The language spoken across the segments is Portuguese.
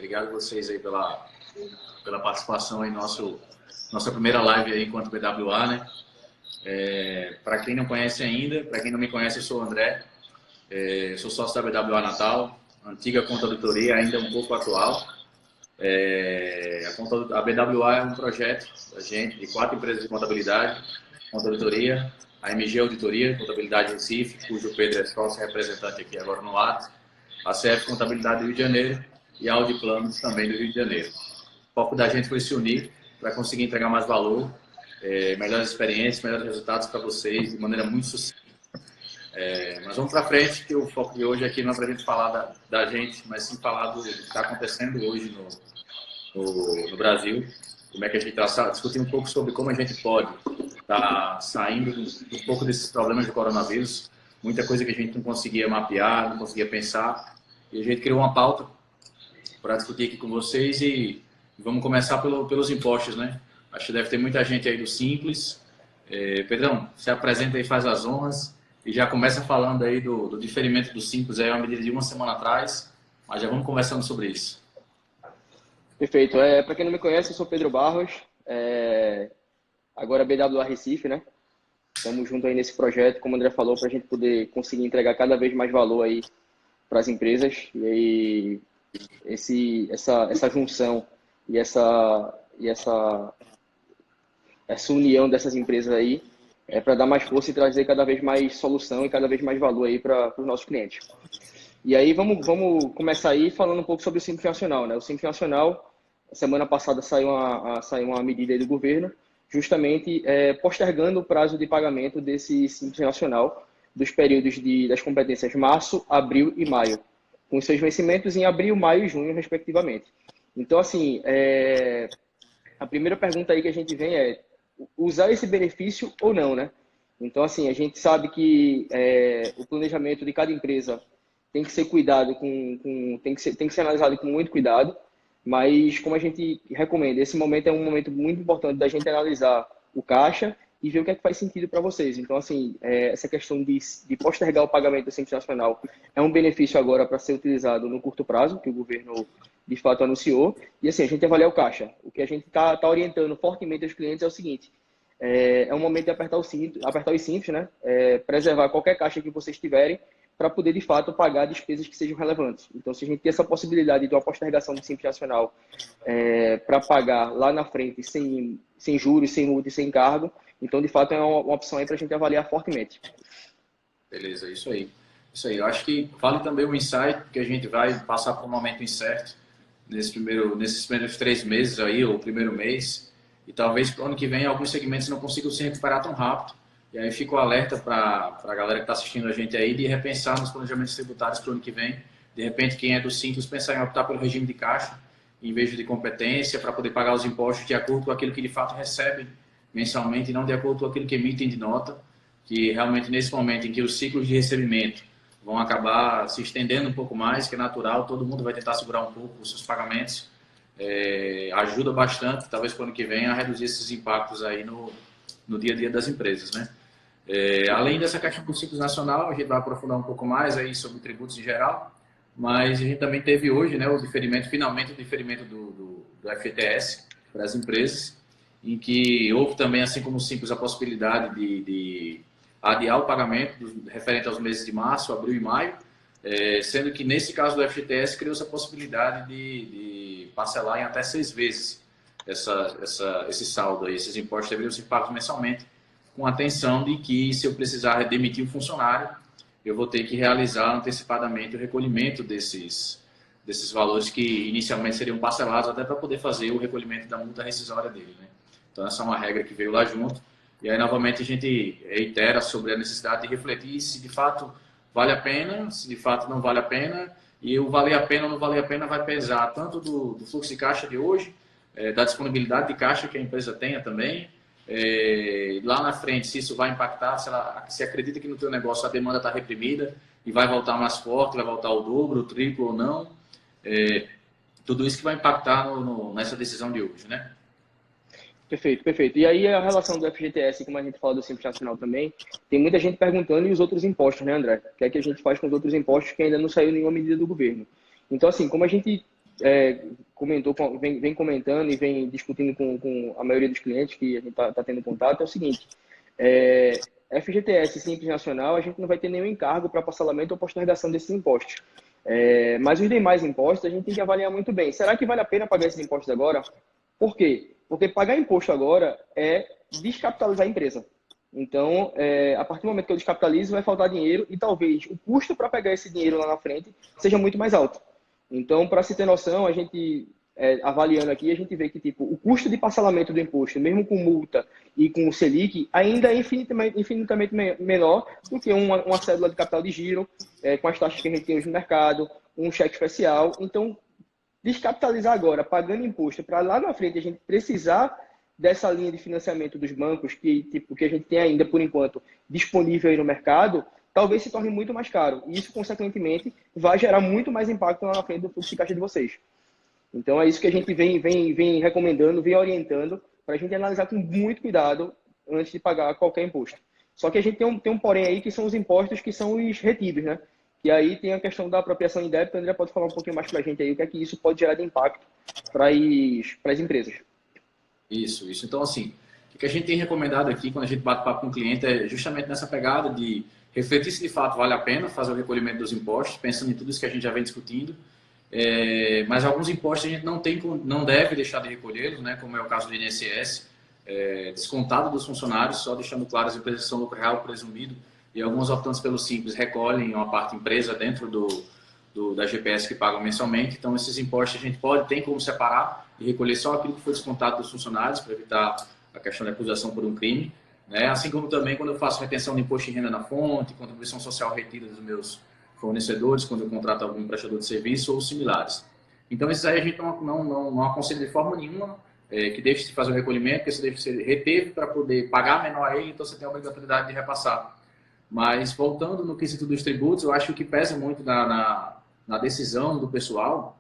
Obrigado a vocês aí pela participação em nossa primeira live aí enquanto BWA, né? Para quem não conhece ainda, para quem não me conhece, eu sou o André, sou sócio da BWA Natal, antiga conta auditoria, ainda um pouco atual. A BWA é um projeto da gente, de 4 empresas de contabilidade, conta auditoria, a MG Auditoria, Contabilidade Recife, cujo Pedro é sócio representante aqui agora no ato, a CF Contabilidade do Rio de Janeiro e a Audi Planos também do Rio de Janeiro. O foco da gente foi se unir para conseguir entregar mais valor, melhores experiências, melhores resultados para vocês de maneira muito sucinta. Mas vamos para frente, que o foco de hoje aqui não é para a gente falar da gente, mas sim falar do que está acontecendo hoje no Brasil, como é que a gente está discutindo um pouco sobre como a gente pode estar saindo um pouco desses problemas do coronavírus, muita coisa que a gente não conseguia mapear, não conseguia pensar, e a gente criou uma pauta para discutir aqui com vocês e vamos começar pelos impostos, né? Acho que deve ter muita gente aí do Simples. Pedrão, se apresenta aí, faz as honras e já começa falando aí do diferimento do Simples, é uma medida de uma semana atrás, mas já vamos conversando sobre isso. Perfeito. Para quem não me conhece, eu sou Pedro Barros, agora BWA Recife, né? Estamos juntos aí nesse projeto, como o André falou, para a gente poder conseguir entregar cada vez mais valor aí para as empresas. E aí, essa junção e essa união dessas empresas aí é para dar mais força e trazer cada vez mais solução e cada vez mais valor aí para os nossos clientes. E aí, vamos começar aí falando um pouco sobre o Simples Nacional, né? O Simples Nacional, semana passada saiu uma medida aí do governo, justamente postergando o prazo de pagamento desse Simples Nacional dos períodos das competências março, abril e maio, com seus vencimentos em abril, maio e junho, respectivamente. Então, assim, a primeira pergunta aí que a gente vem é usar esse benefício ou não, né? Então, assim, a gente sabe que o planejamento de cada empresa tem que ser cuidado tem que ser analisado com muito cuidado, mas como a gente recomenda, esse momento é um momento muito importante da gente analisar o caixa e ver o que é que faz sentido para vocês. Então, assim, essa questão de postergar o pagamento do Simples Nacional é um benefício agora para ser utilizado no curto prazo, que o governo de fato anunciou, e assim, a gente avaliar o caixa. O que a gente está orientando fortemente aos clientes é o seguinte: é um momento de apertar os cintos, né? Preservar qualquer caixa que vocês tiverem, para poder, de fato, pagar despesas que sejam relevantes. Então, se a gente tem essa possibilidade de uma postergação do Simples Nacional para pagar lá na frente sem juros, sem multa e sem encargo, então, de fato, é uma opção aí para a gente avaliar fortemente. Beleza, isso aí. Isso aí. Eu acho que vale também o insight, que a gente vai passar por um momento incerto nesses primeiros 3 meses aí, ou primeiro mês, e talvez para o ano que vem alguns segmentos não consigam se recuperar tão rápido. E aí fica o alerta para a galera que está assistindo a gente aí de repensar nos planejamentos tributários para o ano que vem. De repente, quem é do Simples, pensar em optar pelo regime de caixa, em vez de competência, para poder pagar os impostos de acordo com aquilo que de fato recebem mensalmente e não de acordo com aquilo que emitem de nota, que realmente nesse momento em que os ciclos de recebimento vão acabar se estendendo um pouco mais, que é natural, todo mundo vai tentar segurar um pouco os seus pagamentos, ajuda bastante, talvez para o ano que vem, a reduzir esses impactos aí no dia a dia das empresas, né? Além dessa questão do Simples Nacional, a gente vai aprofundar um pouco mais aí sobre tributos em geral, mas a gente também teve hoje, né, finalmente o diferimento do FGTS para as empresas, em que houve também, assim como o Simples, a possibilidade de adiar o pagamento referente aos meses de março, abril e maio, sendo que nesse caso do FGTS criou-se a possibilidade de parcelar em até 6 vezes esse saldo aí, esses impostos deveriam ser pagos mensalmente, com a atenção de que se eu precisar demitir um funcionário, eu vou ter que realizar antecipadamente o recolhimento desses valores que inicialmente seriam parcelados, até para poder fazer o recolhimento da multa rescisória dele, né? Então essa é uma regra que veio lá junto, e aí novamente a gente reitera sobre a necessidade de refletir se de fato vale a pena, se de fato não vale a pena, e o valer a pena ou não valer a pena vai pesar tanto do fluxo de caixa de hoje, da disponibilidade de caixa que a empresa tenha também, lá na frente, se isso vai impactar, se acredita que no teu negócio a demanda está reprimida e vai voltar mais forte, vai voltar o dobro, o triplo ou não, tudo isso que vai impactar nessa decisão de hoje, né? Perfeito, perfeito. E aí a relação do FGTS, como a gente fala do Simples Nacional também, tem muita gente perguntando e os outros impostos, né, André? O que é que a gente faz com os outros impostos que ainda não saiu nenhuma medida do governo? Então, assim, como a gente vem comentando e vem discutindo com a maioria dos clientes que a gente está tendo contato é o seguinte: FGTS Simples Nacional, a gente não vai ter nenhum encargo para parcelamento ou postergação desses impostos. Mas os demais impostos a gente tem que avaliar muito bem. Será que vale a pena pagar esses impostos agora? Por quê? Porque pagar imposto agora é descapitalizar a empresa. Então, a partir do momento que eu descapitalizo, vai faltar dinheiro e talvez o custo para pegar esse dinheiro lá na frente seja muito mais alto. Então, para se ter noção, a gente, avaliando aqui, a gente vê que tipo, o custo de parcelamento do imposto, mesmo com multa e com o Selic, ainda é infinitamente menor do que uma cédula de capital de giro, com as taxas que a gente tem hoje no mercado, um cheque especial. Então, descapitalizar agora, pagando imposto, para lá na frente a gente precisar dessa linha de financiamento dos bancos, que a gente tem ainda, por enquanto, disponível aí no mercado, talvez se torne muito mais caro. E isso, consequentemente, vai gerar muito mais impacto lá na frente do fluxo de caixa de vocês. Então, é isso que a gente vem recomendando, vem orientando, para a gente analisar com muito cuidado antes de pagar qualquer imposto. Só que a gente tem um porém aí, que são os impostos que são os retidos, né? E aí tem a questão da apropriação indébita. O André pode falar um pouquinho mais para a gente aí, o que é que isso pode gerar de impacto para as empresas. Isso. Então, assim, o que a gente tem recomendado aqui, quando a gente bate papo com o cliente, é justamente nessa pegada de refletir se de fato vale a pena fazer o recolhimento dos impostos, pensando em tudo isso que a gente já vem discutindo. Mas alguns impostos a gente não deve deixar de recolhê-los, né? Como é o caso do INSS, descontado dos funcionários, só deixando claro, as empresas são lucro real presumido, e alguns optantes pelo Simples recolhem uma parte empresa dentro da GPS que pagam mensalmente. Então, esses impostos a gente tem como separar e recolher só aquilo que foi descontado dos funcionários, para evitar a questão da acusação por um crime, né? Assim como também quando eu faço retenção de imposto de renda na fonte, contribuição social retida dos meus fornecedores, quando eu contrato algum prestador de serviço ou similares. Então, esses aí a gente não aconselha de forma nenhuma que deixe de fazer o recolhimento, porque você reteve para poder pagar menor a ele, então você tem a obrigatoriedade de repassar. Mas, voltando no quesito dos tributos, eu acho que o que pesa muito na decisão do pessoal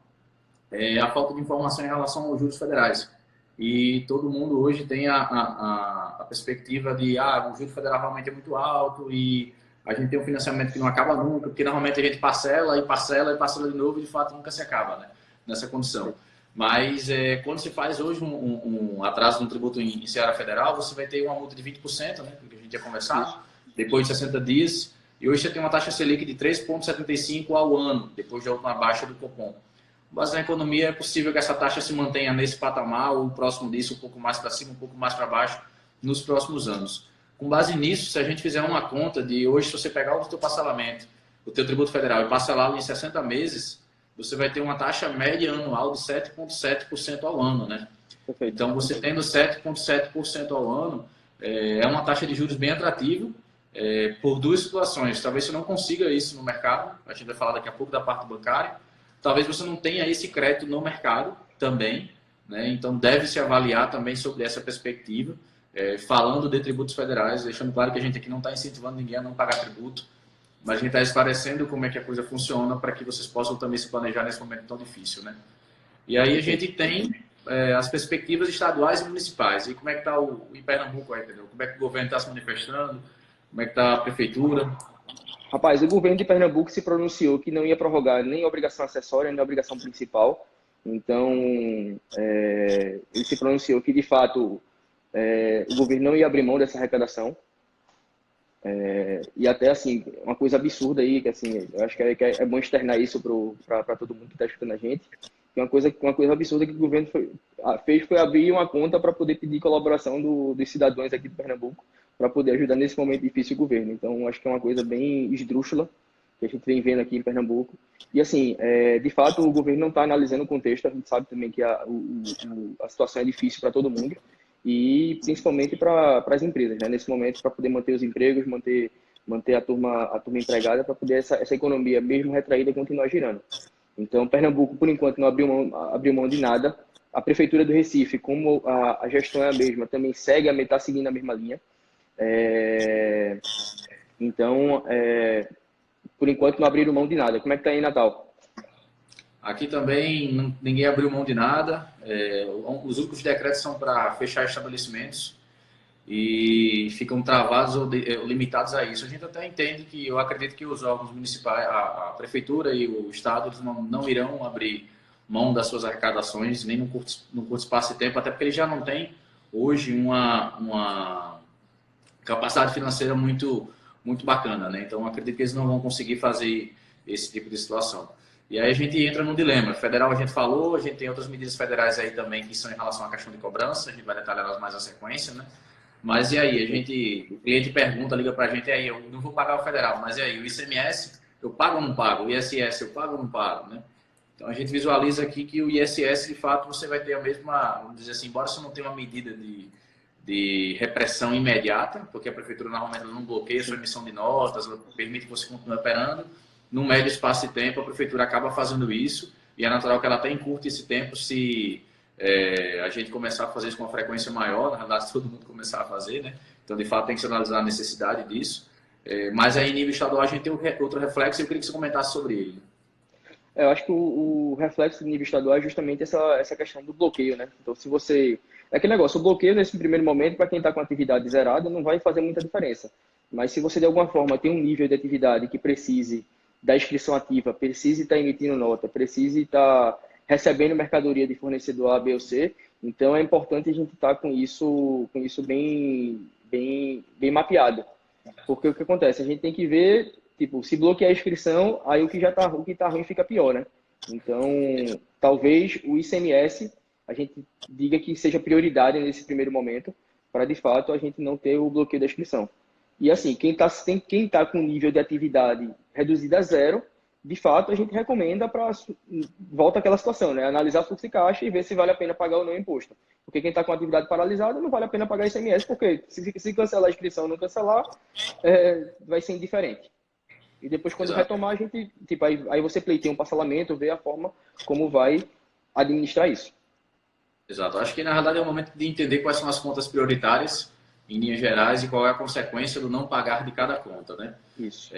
é a falta de informação em relação aos juros federais. E todo mundo hoje tem a perspectiva de o juro federal realmente é muito alto e a gente tem um financiamento que não acaba nunca, porque normalmente a gente parcela e parcela e parcela de novo e de fato nunca se acaba, né? Nessa condição. Mas quando se faz hoje um atraso no tributo em Seara Federal, você vai ter uma multa de 20%, né? Que a gente ia conversar, depois de 60 dias. E hoje você tem uma taxa Selic de 3,75% ao ano, depois da última baixa do Copom. Com base na economia, é possível que essa taxa se mantenha nesse patamar ou próximo disso, um pouco mais para cima, um pouco mais para baixo, nos próximos anos. Com base nisso, se a gente fizer uma conta de hoje, se você pegar o teu parcelamento, o teu tributo federal e parcelá-lo em 60 meses, você vai ter uma taxa média anual de 7,7% ao ano, né? Então, você tendo 7,7% ao ano, é uma taxa de juros bem atrativa, por duas situações. Talvez você não consiga isso no mercado, a gente vai falar daqui a pouco da parte bancária. Talvez você não tenha esse crédito no mercado também, né? Então, deve-se avaliar também sobre essa perspectiva, falando de tributos federais, deixando claro que a gente aqui não está incentivando ninguém a não pagar tributo, mas a gente está esclarecendo como é que a coisa funciona para que vocês possam também se planejar nesse momento tão difícil, né? E aí a gente tem as perspectivas estaduais e municipais. E como é que está em Pernambuco aí, entendeu? Como é que o governo está se manifestando? Como é que está a prefeitura? Rapaz, o governo de Pernambuco se pronunciou que não ia prorrogar nem a obrigação acessória, nem a obrigação principal. Então, ele se pronunciou que, de fato, o governo não ia abrir mão dessa arrecadação. E até, assim, uma coisa absurda aí, que assim, eu acho que é bom externar isso para todo mundo que está escutando a gente. Que uma coisa absurda que o governo fez foi abrir uma conta para poder pedir colaboração dos cidadãos aqui de Pernambuco, para poder ajudar nesse momento difícil o governo. Então, acho que é uma coisa bem esdrúxula que a gente vem vendo aqui em Pernambuco. E, assim, de fato, o governo não está analisando o contexto. A gente sabe também que a situação é difícil para todo mundo e principalmente para as empresas, né? Nesse momento, para poder manter os empregos, manter a turma empregada, para poder essa economia, mesmo retraída, continuar girando. Então, Pernambuco, por enquanto, não abriu mão de nada. A Prefeitura do Recife, como a gestão é a mesma, também está seguindo a mesma linha. Então, por enquanto, não abriram mão de nada. Como é que está aí, Natal? Aqui também ninguém abriu mão de nada. Os únicos decretos são para fechar estabelecimentos e ficam travados ou limitados a isso. A gente até entende que, eu acredito que os órgãos municipais, a prefeitura e o estado, eles não irão abrir mão das suas arrecadações, nem no curto espaço de tempo, até porque ele já não tem hoje uma capacidade financeira muito bacana, né? Então, acredito que eles não vão conseguir fazer esse tipo de situação. E aí a gente entra num dilema. Federal a gente falou, a gente tem outras medidas federais aí também que são em relação à questão de cobrança, a gente vai detalhar elas mais na sequência, né? Mas e aí, o cliente pergunta, liga pra gente, e aí, eu não vou pagar o federal, mas e aí, o ICMS, eu pago ou não pago? O ISS, eu pago ou não pago, né? Então a gente visualiza aqui que o ISS, de fato, você vai ter a mesma, vamos dizer assim, embora você não tenha uma medida de repressão imediata, porque a prefeitura normalmente não bloqueia a sua emissão de notas, ela permite que você continue operando, no médio espaço de tempo a prefeitura acaba fazendo isso, e é natural que ela até encurte esse tempo se a gente começar a fazer isso com uma frequência maior, na verdade, se todo mundo começar a fazer, né? Então, de fato, tem que se analisar a necessidade disso. Mas aí, em nível estadual, a gente tem outro reflexo e eu queria que você comentasse sobre ele. Eu acho que o reflexo de nível estadual é justamente essa questão do bloqueio, né? Então, se você... É aquele negócio, o bloqueio nesse primeiro momento, para quem está com atividade zerada, não vai fazer muita diferença. Mas se você, de alguma forma, tem um nível de atividade que precise da inscrição ativa, precise estar emitindo nota, precise estar recebendo mercadoria de fornecedor A, B ou C, então é importante a gente estar com isso bem mapeado. Porque o que acontece? A gente tem que ver, tipo, se bloquear a inscrição, aí o que tá ruim fica pior, né? Então, talvez o ICMS a gente diga que seja prioridade nesse primeiro momento, para de fato a gente não ter o bloqueio da inscrição. E assim, quem tá com nível de atividade reduzido a zero, de fato a gente recomenda para volta àquela situação, né? Analisar o fluxo de caixa e ver se vale a pena pagar ou não o imposto. Porque quem está com atividade paralisada não vale a pena pagar ICMS, porque se cancelar a inscrição ou não cancelar, vai ser indiferente. E depois, quando Exato. retomar, a gente, tipo, aí você pleiteia um parcelamento, vê a forma como vai administrar isso. Exato. Acho que, na verdade, é o momento de entender quais são as contas prioritárias, em linhas gerais, e qual é a consequência do não pagar de cada conta, né? Isso.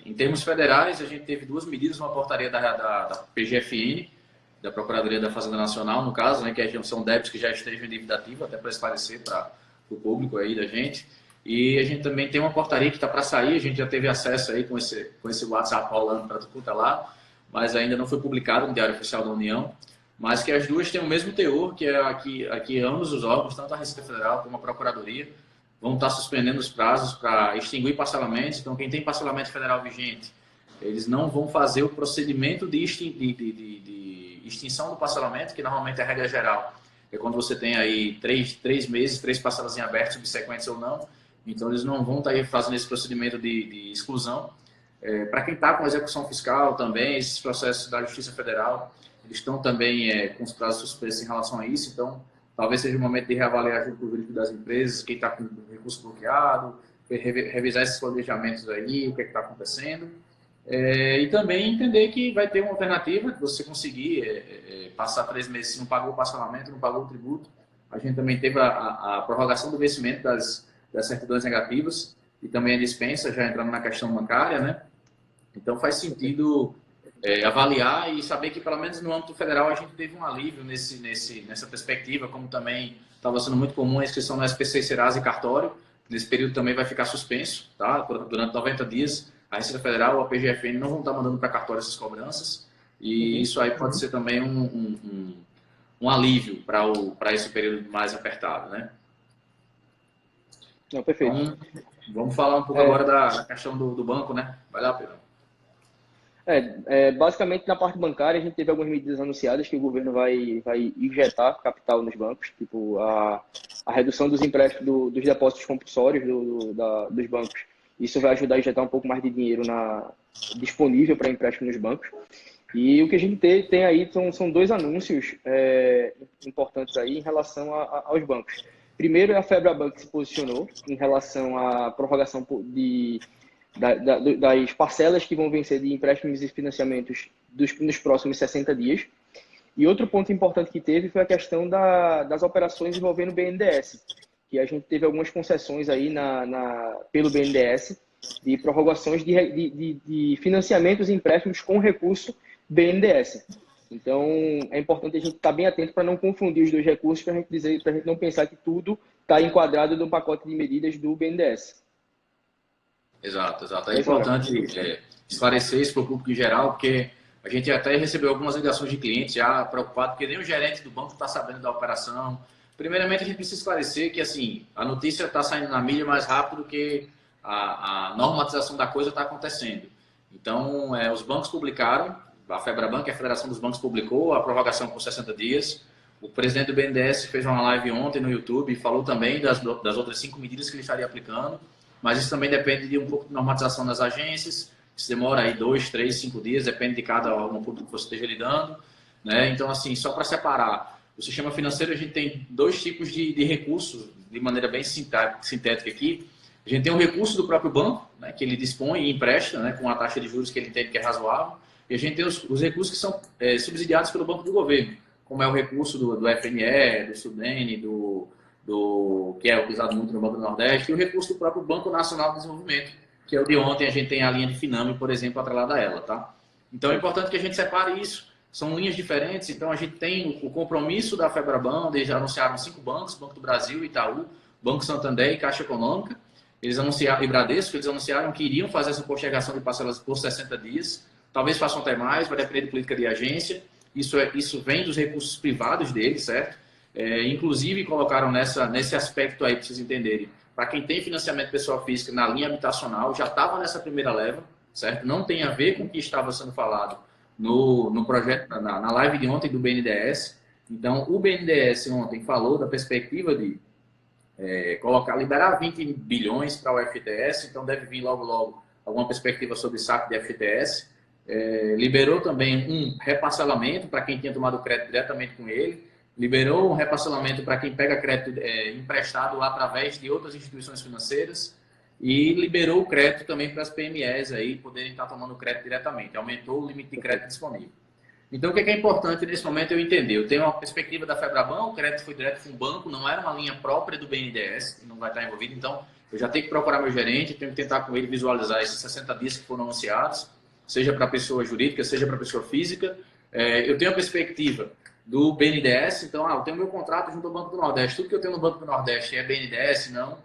Em termos federais, a gente teve duas medidas, uma portaria da PGFN, da Procuradoria da Fazenda Nacional, no caso, né, que são débitos que já estejam em dívida ativa, até para esclarecer para o público aí da gente. E a gente também tem uma portaria que está para sair, a gente já teve acesso aí com esse WhatsApp rolando para tudo lá, mas ainda não foi publicado no Diário Oficial da União, mas que as duas têm o mesmo teor, que é aqui ambos os órgãos, tanto a Receita Federal como a Procuradoria, vão estar suspendendo os prazos para extinguir parcelamentos. Então, quem tem parcelamento federal vigente, eles não vão fazer o procedimento de extinção do parcelamento, que normalmente é a regra geral. É quando você tem aí três meses, 3 parcelas em aberto, subsequentes ou não. Então, eles não vão estar aí fazendo esse procedimento de exclusão. Para quem está com execução fiscal também, esses processos da Justiça Federal, eles estão também com os prazos suspensos em relação a isso. Então, talvez seja o momento de reavaliar junto com o grupo das empresas, quem está com o recurso bloqueado, revisar esses planejamentos aí, o que está acontecendo. E também entender que vai ter uma alternativa de você conseguir passar 3 meses se não pagou o parcelamento, não pagou o tributo. A gente também teve a prorrogação do vencimento das certidões negativas e também a dispensa, já entrando na questão bancária, né? Então faz sentido avaliar e saber que, pelo menos no âmbito federal, a gente teve um alívio nessa perspectiva, como também estava sendo muito comum a inscrição no SPC, Serasa e cartório. Nesse período também vai ficar suspenso, tá? Durante 90 dias, a Receita Federal ou a PGFN não vão estar mandando para cartório essas cobranças, e isso aí pode ser também um alívio para esse período mais apertado, né? Não, perfeito. Então, vamos falar um pouco agora da questão do banco, né? Vai lá, Pedro. Basicamente, na parte bancária, a gente teve algumas medidas anunciadas que o governo vai injetar capital nos bancos, tipo a redução dos empréstimos, dos depósitos compulsórios dos bancos. Isso vai ajudar a injetar um pouco mais de dinheiro disponível para empréstimo nos bancos. E o que a gente tem aí são 2 anúncios importantes aí em relação aos bancos. Primeiro é a Febraban, que se posicionou em relação à prorrogação das parcelas que vão vencer de empréstimos e financiamentos nos próximos 60 dias. E outro ponto importante que teve foi a questão das operações envolvendo o BNDES, que a gente teve algumas concessões aí pelo BNDES de prorrogações de financiamentos e empréstimos com recurso BNDES. Então, é importante a gente estar bem atento para não confundir os dois recursos, para a gente não pensar que tudo está enquadrado no pacote de medidas do BNDES. Exato. É importante esclarecer isso para o público em geral, porque A gente até recebeu algumas ligações de clientes já preocupados, porque nem o gerente do banco está sabendo da operação. Primeiramente, a gente precisa esclarecer que assim, a notícia está saindo na mídia mais rápido que a normatização da coisa está acontecendo. Então, os bancos publicaram, a FEBRABAN, que é a Federação dos Bancos, publicou a prorrogação por 60 dias. O presidente do BNDES fez uma live ontem no YouTube e falou também das outras 5 medidas que ele estaria aplicando, mas isso também depende de um pouco de normatização das agências. Isso demora aí 2, 3, 5 dias, depende de cada órgão público que você esteja lidando, né? Então, assim, só para separar, o sistema financeiro, a gente tem 2 tipos de recursos, de maneira bem sintética aqui. A gente tem um recurso do próprio banco, né, que ele dispõe e empresta, né, com a taxa de juros que ele entende que é razoável, e a gente tem os recursos que são subsidiados pelo Banco do Governo, como é o recurso do FNE, do SUDENE, que é utilizado muito no Banco do Nordeste, e o recurso do próprio Banco Nacional de Desenvolvimento, que é o de ontem, a gente tem a linha de Finame, por exemplo, atrelada a ela, tá? Então é importante que a gente separe isso, são linhas diferentes, então a gente tem o compromisso da FEBRABAN, eles já anunciaram 5 bancos, Banco do Brasil, Itaú, Banco Santander e Caixa Econômica, eles anunciaram, e Bradesco, eles anunciaram que iriam fazer essa postergação de parcelas por 60 dias, talvez façam até mais, vai depender de política de agência, isso vem dos recursos privados deles, certo? Inclusive colocaram nesse aspecto aí, para vocês entenderem, para quem tem financiamento pessoal física na linha habitacional, já estava nessa primeira leva, certo? Não tem a ver com o que estava sendo falado no projeto, na live de ontem do BNDES. Então, o BNDES ontem falou da perspectiva de liberar 20 bilhões para o FTS, então deve vir logo, logo alguma perspectiva sobre saque de FTS. Liberou também um reparcelamento para quem tinha tomado crédito diretamente com ele, liberou um reparcelamento para quem pega crédito emprestado através de outras instituições financeiras e liberou o crédito também para as PMEs aí poderem estar tomando crédito diretamente, aumentou o limite de crédito disponível. Então, o que é importante nesse momento eu entender? Eu tenho uma perspectiva da FEBRABAN, o crédito foi direto com o banco, não era uma linha própria do BNDES, não vai estar envolvido, então eu já tenho que procurar meu gerente, tenho que tentar com ele visualizar esses 60 dias que foram anunciados, seja para pessoa jurídica, seja para pessoa física. Eu tenho a perspectiva do BNDES, então, eu tenho meu contrato junto ao Banco do Nordeste, tudo que eu tenho no Banco do Nordeste é BNDES, não.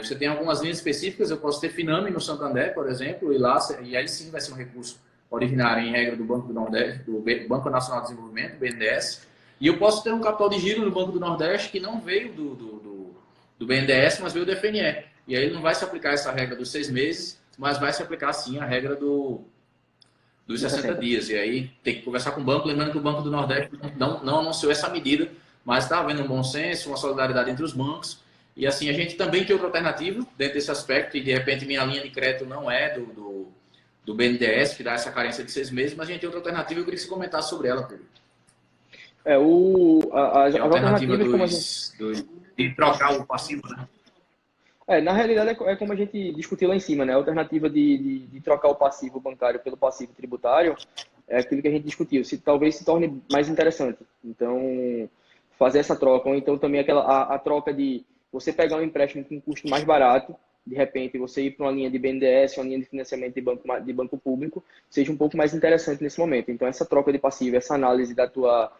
Você tem algumas linhas específicas, eu posso ter Finame no Santander, por exemplo, e aí sim vai ser um recurso originário em regra do Banco do Nordeste, do Banco Nacional de Desenvolvimento, BNDES, e eu posso ter um capital de giro no Banco do Nordeste que não veio do BNDES, mas veio do FNE. E aí não vai se aplicar essa regra dos 6 meses, mas vai se aplicar sim a regra dos 60 dias. E aí tem que conversar com o banco, lembrando que o Banco do Nordeste não anunciou essa medida, mas está havendo um bom senso, uma solidariedade entre os bancos. E assim, a gente também tem outra alternativa dentro desse aspecto, e de repente minha linha de crédito não é do BNDES, que dá essa carência de 6 meses, mas a gente tem outra alternativa, eu queria que você comentasse sobre ela, Pedro. As alternativa alternativas de trocar o passivo, né? Na realidade é como a gente discutiu lá em cima, né? A alternativa de trocar o passivo bancário pelo passivo tributário é aquilo que a gente discutiu, talvez se torne mais interessante. Então, fazer essa troca, ou então também a troca de você pegar um empréstimo com um custo mais barato, de repente você ir para uma linha de BNDES, uma linha de financiamento de banco público, seja um pouco mais interessante nesse momento. Então, essa troca de passivo, essa análise da tua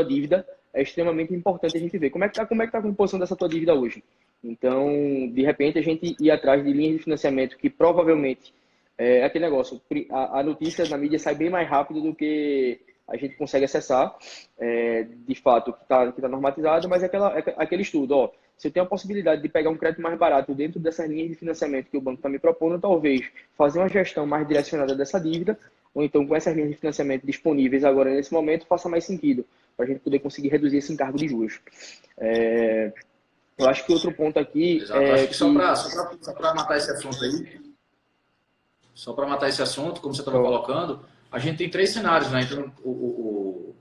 dívida é extremamente importante a gente ver. Como é que tá a composição dessa tua dívida hoje? Então, de repente, a gente ir atrás de linhas de financiamento que provavelmente é aquele negócio, a notícia na mídia sai bem mais rápido do que a gente consegue acessar, de fato, que tá normatizado, mas aquele estudo, se eu tenho a possibilidade de pegar um crédito mais barato dentro dessas linhas de financiamento que o banco está me propondo, talvez fazer uma gestão mais direcionada dessa dívida, ou então com essas linhas de financiamento disponíveis agora nesse momento, faça mais sentido, para a gente poder conseguir reduzir esse encargo de juros. Eu acho que outro ponto aqui acho que só para matar esse assunto aí, só para matar esse assunto, como você estava colocando, a gente tem 3 cenários, né? Então, o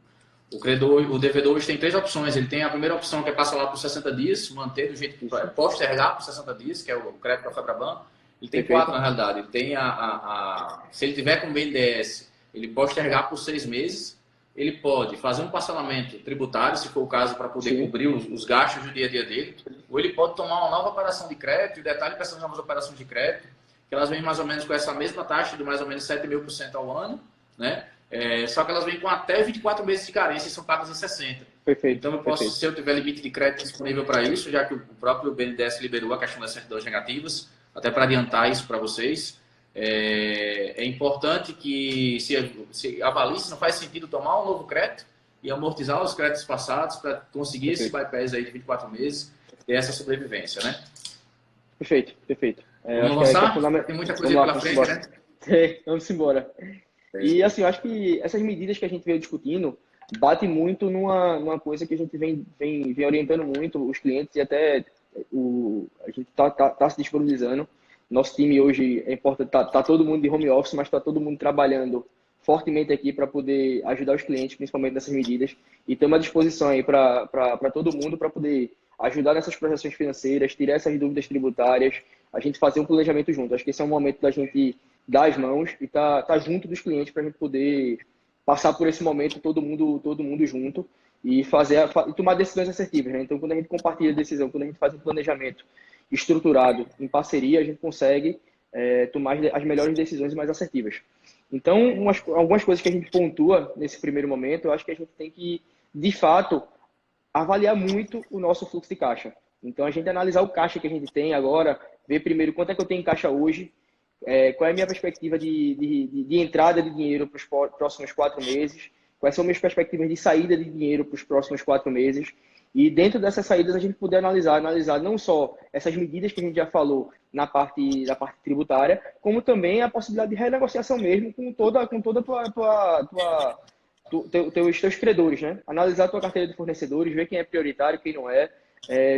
devedor hoje tem 3 opções. Ele tem a primeira opção, que é passar lá por 60 dias, manter do jeito que postergar por 60 dias, que é o crédito da FEBRABAN. Ele tem 4, na realidade. Ele tem se ele tiver com o BNDES, ele postergar por 6 meses. Ele pode fazer um parcelamento tributário, se for o caso, para poder cobrir os gastos do dia a dia dele. Ou ele pode tomar uma nova operação de crédito. E o detalhe para essas novas operações de crédito, que elas vêm mais ou menos com essa mesma taxa de mais ou menos 7.000% ao ano, né? Só que elas vêm com até 24 meses de carência e são pagas em 60. Perfeito. Então, eu posso, se eu tiver limite de crédito disponível para isso, já que o próprio BNDES liberou a questão das certidões negativas, até para adiantar isso para vocês, é importante que se avalie se não faz sentido tomar um novo crédito e amortizar os créditos passados para conseguir esse bypass aí de 24 meses, ter essa sobrevivência, né? Perfeito, perfeito. Vamos Acho que é avançar? fundamental. Tem muita coisa Vamos aí lá, pela vamos frente, embora. né? Vamos embora. E assim, eu acho que essas medidas que a gente veio discutindo bate muito numa coisa que a gente vem orientando muito os clientes e até a gente tá se disponibilizando. Nosso time hoje é importante, tá todo mundo de home office, mas tá todo mundo trabalhando fortemente aqui para poder ajudar os clientes, principalmente nessas medidas, e ter uma disposição aí para todo mundo para poder ajudar nessas projeções financeiras, tirar essas dúvidas tributárias, a gente fazer um planejamento junto. Acho que esse é um momento da gente dar as mãos e tá junto dos clientes para a gente poder passar por esse momento todo mundo junto e e tomar decisões assertivas, né? Então, quando a gente compartilha a decisão, quando a gente faz um planejamento estruturado em parceria, a gente consegue tomar as melhores decisões mais assertivas. Então, algumas coisas que a gente pontua nesse primeiro momento, eu acho que a gente tem que, de fato, avaliar muito o nosso fluxo de caixa. Então, a gente analisar o caixa que a gente tem agora, ver primeiro quanto é que eu tenho em caixa hoje, qual é a minha perspectiva de entrada de dinheiro para os próximos 4 meses, quais são minhas perspectivas de saída de dinheiro para os próximos 4 meses, e dentro dessas saídas a gente poder analisar não só essas medidas que a gente já falou da parte tributária, como também a possibilidade de renegociação mesmo com toda a teus credores, né? Analisar a tua carteira de fornecedores, ver quem é prioritário, quem não é,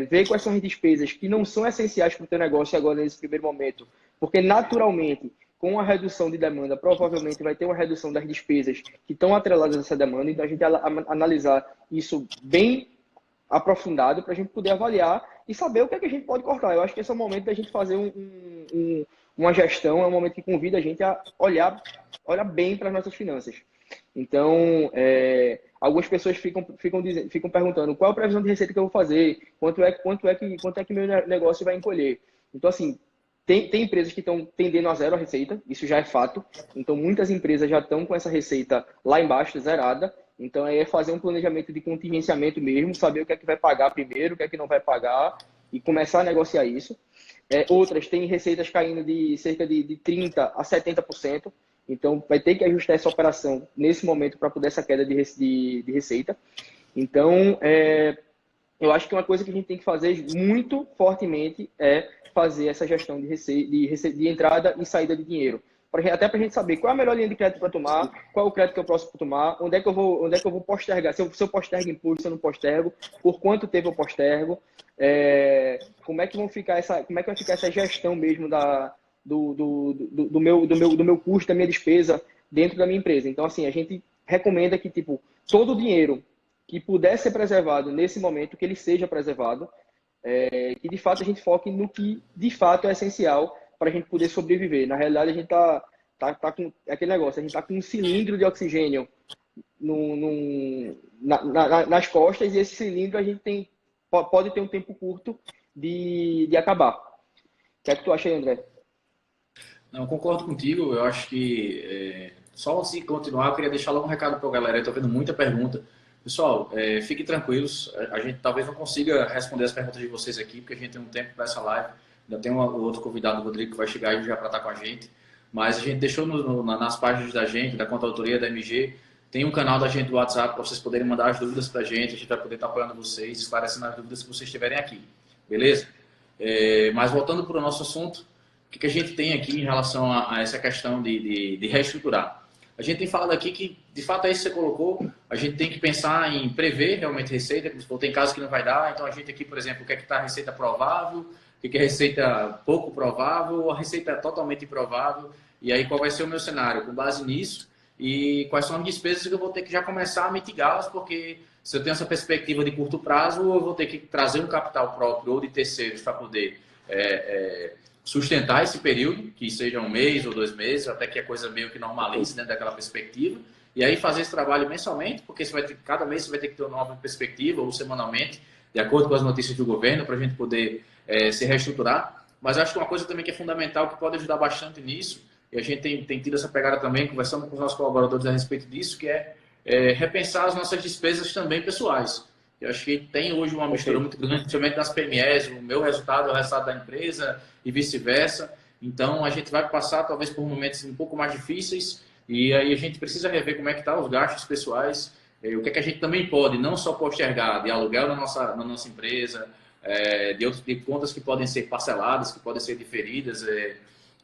ver quais são as despesas que não são essenciais para o teu negócio agora nesse primeiro momento, porque naturalmente, com a redução de demanda, provavelmente vai ter uma redução das despesas que estão atreladas a essa demanda, então a gente analisar isso bem aprofundado para a gente poder avaliar e saber o que é que a gente pode cortar. Eu acho que esse é o momento da gente fazer uma gestão, é um momento que convida a gente a olhar bem para as nossas finanças. Então, algumas pessoas ficam perguntando qual é a previsão de receita que eu vou fazer, quanto é que meu negócio vai encolher. Então, assim, tem empresas que estão tendendo a zero a receita, isso já é fato. Então, muitas empresas já estão com essa receita lá embaixo, zerada. Então, aí é fazer um planejamento de contingenciamento mesmo, saber o que é que vai pagar primeiro, o que é que não vai pagar e começar a negociar isso. Outras têm receitas caindo de cerca de 30% a 70%. Então, vai ter que ajustar essa operação nesse momento para poder essa queda de receita. Então, eu acho que uma coisa que a gente tem que fazer muito fortemente é fazer essa gestão de entrada e saída de dinheiro. Até para a gente saber qual é a melhor linha de crédito para tomar, qual é o crédito que eu posso tomar, onde é que eu vou postergar, se eu postergo impulso, se eu não postergo, por quanto tempo eu postergo, como é que vai ficar essa gestão mesmo do meu custo, da minha despesa dentro da minha empresa. Então, assim, a gente recomenda que, tipo, todo o dinheiro que puder ser preservado nesse momento, que ele seja preservado, que de fato a gente foque no que de fato é essencial para a gente poder sobreviver. Na realidade, a gente tá com aquele negócio, a gente tá com um cilindro de oxigênio nas costas e esse cilindro a gente pode ter um tempo curto de acabar. O que é que tu acha aí, André? Não, concordo contigo. Eu acho que só antes de continuar, eu queria deixar logo um recado para a galera. Eu estou vendo muita pergunta. Pessoal, fiquem tranquilos. A gente talvez não consiga responder as perguntas de vocês aqui, porque a gente tem um tempo para essa live. Ainda tem o outro convidado, o Rodrigo, que vai chegar aí já para estar com a gente. Mas a gente deixou nas páginas da gente, da conta autoria da MG, tem um canal da gente do WhatsApp para vocês poderem mandar as dúvidas para a gente vai poder estar apoiando vocês, esclarecendo as dúvidas que vocês tiverem aqui. Beleza? Mas voltando para o nosso assunto, o que a gente tem aqui em relação a essa questão de reestruturar? A gente tem falado aqui que, de fato, é isso que você colocou, a gente tem que pensar em prever realmente receita, porque tem casos que não vai dar, então a gente aqui, por exemplo, o que é que está a receita provável, o que é receita pouco provável, ou a receita totalmente improvável, e aí qual vai ser o meu cenário com base nisso, e quais são as despesas que eu vou ter que já começar a mitigá-las, porque se eu tenho essa perspectiva de curto prazo, eu vou ter que trazer um capital próprio ou de terceiros para poder sustentar esse período, que seja 1 mês ou 2 meses, até que a coisa meio que normalize dentro daquela perspectiva, e aí fazer esse trabalho mensalmente, porque cada mês você vai ter que ter uma nova perspectiva, ou semanalmente, de acordo com as notícias do governo, para a gente poder se reestruturar. Mas acho que uma coisa também que é fundamental, que pode ajudar bastante nisso, e a gente tem tido essa pegada também, conversando com os nossos colaboradores a respeito disso, que é repensar as nossas despesas também pessoais. Eu acho que tem hoje uma mistura muito grande, principalmente das PMEs, o meu resultado é o resultado da empresa e vice-versa. Então, a gente vai passar talvez por momentos um pouco mais difíceis e aí a gente precisa rever como é que tá os gastos pessoais, o que é que a gente também pode, não só postergar de aluguel na nossa empresa, de contas que podem ser parceladas, que podem ser diferidas,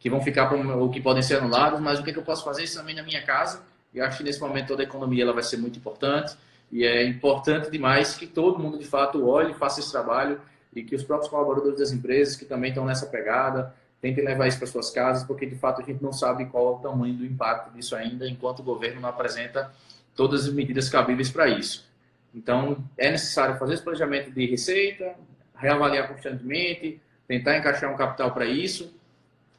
que vão ficar ou que podem ser anuladas, mas o que é que eu posso fazer isso também na minha casa? E acho que nesse momento toda a economia ela vai ser muito importante e é importante demais que todo mundo de fato olhe, faça esse trabalho e que os próprios colaboradores das empresas que também estão nessa pegada tentem levar isso para suas casas, porque de fato a gente não sabe qual é o tamanho do impacto disso ainda, enquanto o governo não apresenta todas as medidas cabíveis para isso. Então, é necessário fazer esse planejamento de receita, reavaliar constantemente, tentar encaixar um capital para isso,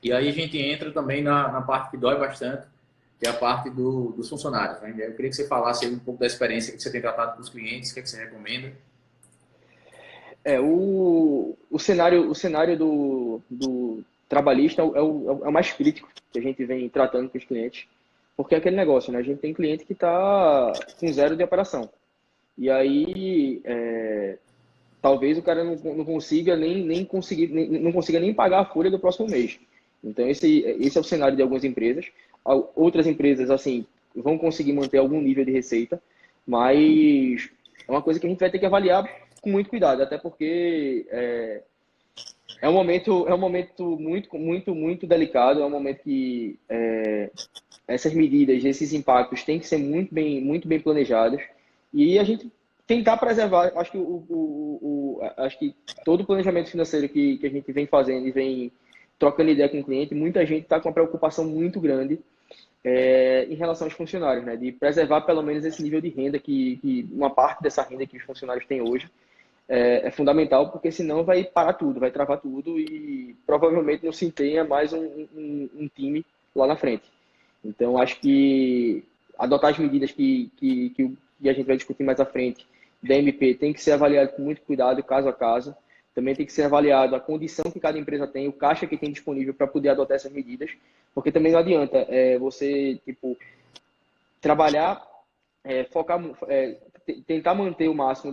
e aí a gente entra também na parte que dói bastante, que é a parte dos funcionários. Né? Eu queria que você falasse aí um pouco da experiência que você tem tratado com os clientes, o que é que você recomenda. O cenário do trabalhista é o mais crítico que a gente vem tratando com os clientes, porque é aquele negócio, né? A gente tem cliente que está com zero de operação. E aí, talvez o cara não consiga não consiga nem pagar a folha do próximo mês. Então, esse é o cenário de algumas empresas. Outras empresas, assim, vão conseguir manter algum nível de receita, mas é uma coisa que a gente vai ter que avaliar com muito cuidado, até porque é um momento muito, muito, muito delicado, é um momento que essas medidas, esses impactos têm que ser muito bem planejados e a gente tentar preservar. Acho que acho que todo o planejamento financeiro que a gente vem fazendo e vem trocando ideia com o cliente, muita gente está com uma preocupação muito grande em relação aos funcionários, né? De preservar pelo menos esse nível de renda que uma parte dessa renda que os funcionários têm hoje é fundamental, porque senão vai parar tudo, vai travar tudo e provavelmente não se tenha mais um time lá na frente. Então, acho que adotar as medidas que a gente vai discutir mais à frente da MP tem que ser avaliado com muito cuidado, caso a caso. Também tem que ser avaliado a condição que cada empresa tem, o caixa que tem disponível para poder adotar essas medidas, porque também não adianta você trabalhar, focar, tentar manter o máximo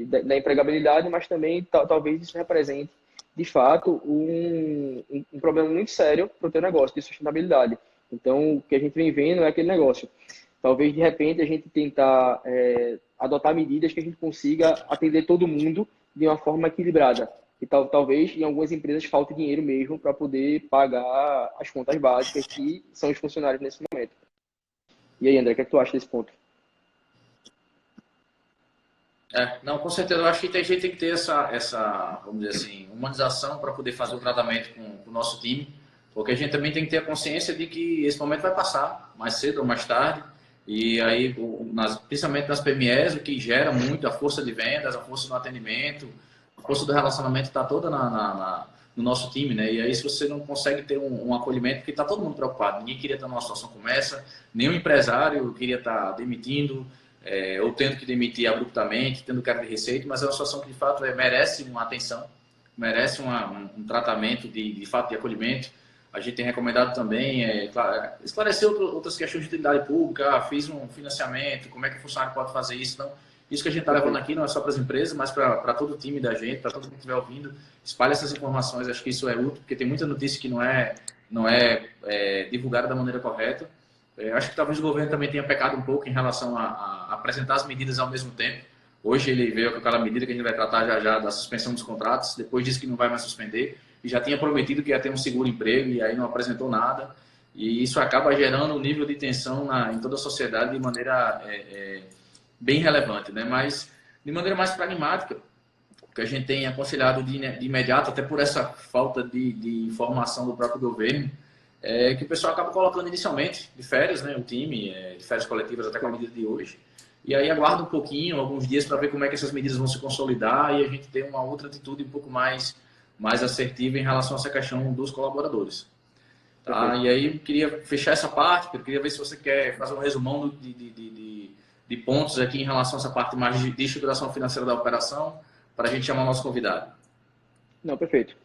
da empregabilidade, mas também talvez isso represente, de fato, um problema muito sério para o teu negócio de sustentabilidade. Então, o que a gente vem vendo é aquele negócio. Talvez, de repente, a gente tentar adotar medidas que a gente consiga atender todo mundo de uma forma equilibrada. E talvez, em algumas empresas, falte dinheiro mesmo para poder pagar as contas básicas que são os funcionários nesse momento. E aí, André, o que é que tu acha desse ponto? Não, com certeza, eu acho que a gente tem que ter vamos dizer assim, humanização para poder fazer o tratamento com o nosso time, porque a gente também tem que ter a consciência de que esse momento vai passar, mais cedo ou mais tarde, e aí, principalmente nas PMEs, o que gera muito a força de vendas, a força do atendimento, a força do relacionamento está toda no nosso time, né? E aí, se você não consegue ter um acolhimento, porque está todo mundo preocupado, ninguém queria estar numa situação como essa, nenhum empresário queria estar demitindo, ou tendo que demitir abruptamente, tendo carga de receita, mas é uma situação que de fato merece uma atenção, merece um tratamento de fato de acolhimento. A gente tem recomendado também esclarecer outras questões de utilidade pública, fiz um financiamento, como é que o funcionário pode fazer isso. Então, isso que a gente está levando aqui não é só para as empresas, mas para todo o time da gente, para todo mundo que estiver ouvindo, espalhe essas informações, acho que isso é útil, porque tem muita notícia que não é divulgada da maneira correta. Acho que talvez o governo também tenha pecado um pouco em relação a apresentar as medidas ao mesmo tempo. Hoje ele veio com aquela medida que a gente vai tratar já já da suspensão dos contratos, depois disse que não vai mais suspender, e já tinha prometido que ia ter um seguro-emprego, e aí não apresentou nada. E isso acaba gerando um nível de tensão em toda a sociedade de maneira bem relevante, né? Mas de maneira mais pragmática, o que a gente tem aconselhado de imediato, até por essa falta de informação do próprio governo, que o pessoal acaba colocando inicialmente de férias, né, o time, de férias coletivas até com a medida de hoje, e aí aguarda um pouquinho, alguns dias, para ver como é que essas medidas vão se consolidar e a gente ter uma outra atitude um pouco mais assertiva em relação a essa questão dos colaboradores. Tá? E aí eu queria fechar essa parte, eu queria ver se você quer fazer um resumão de pontos aqui em relação a essa parte mais de estruturação financeira da operação, para a gente chamar o nosso convidado. Não, perfeito.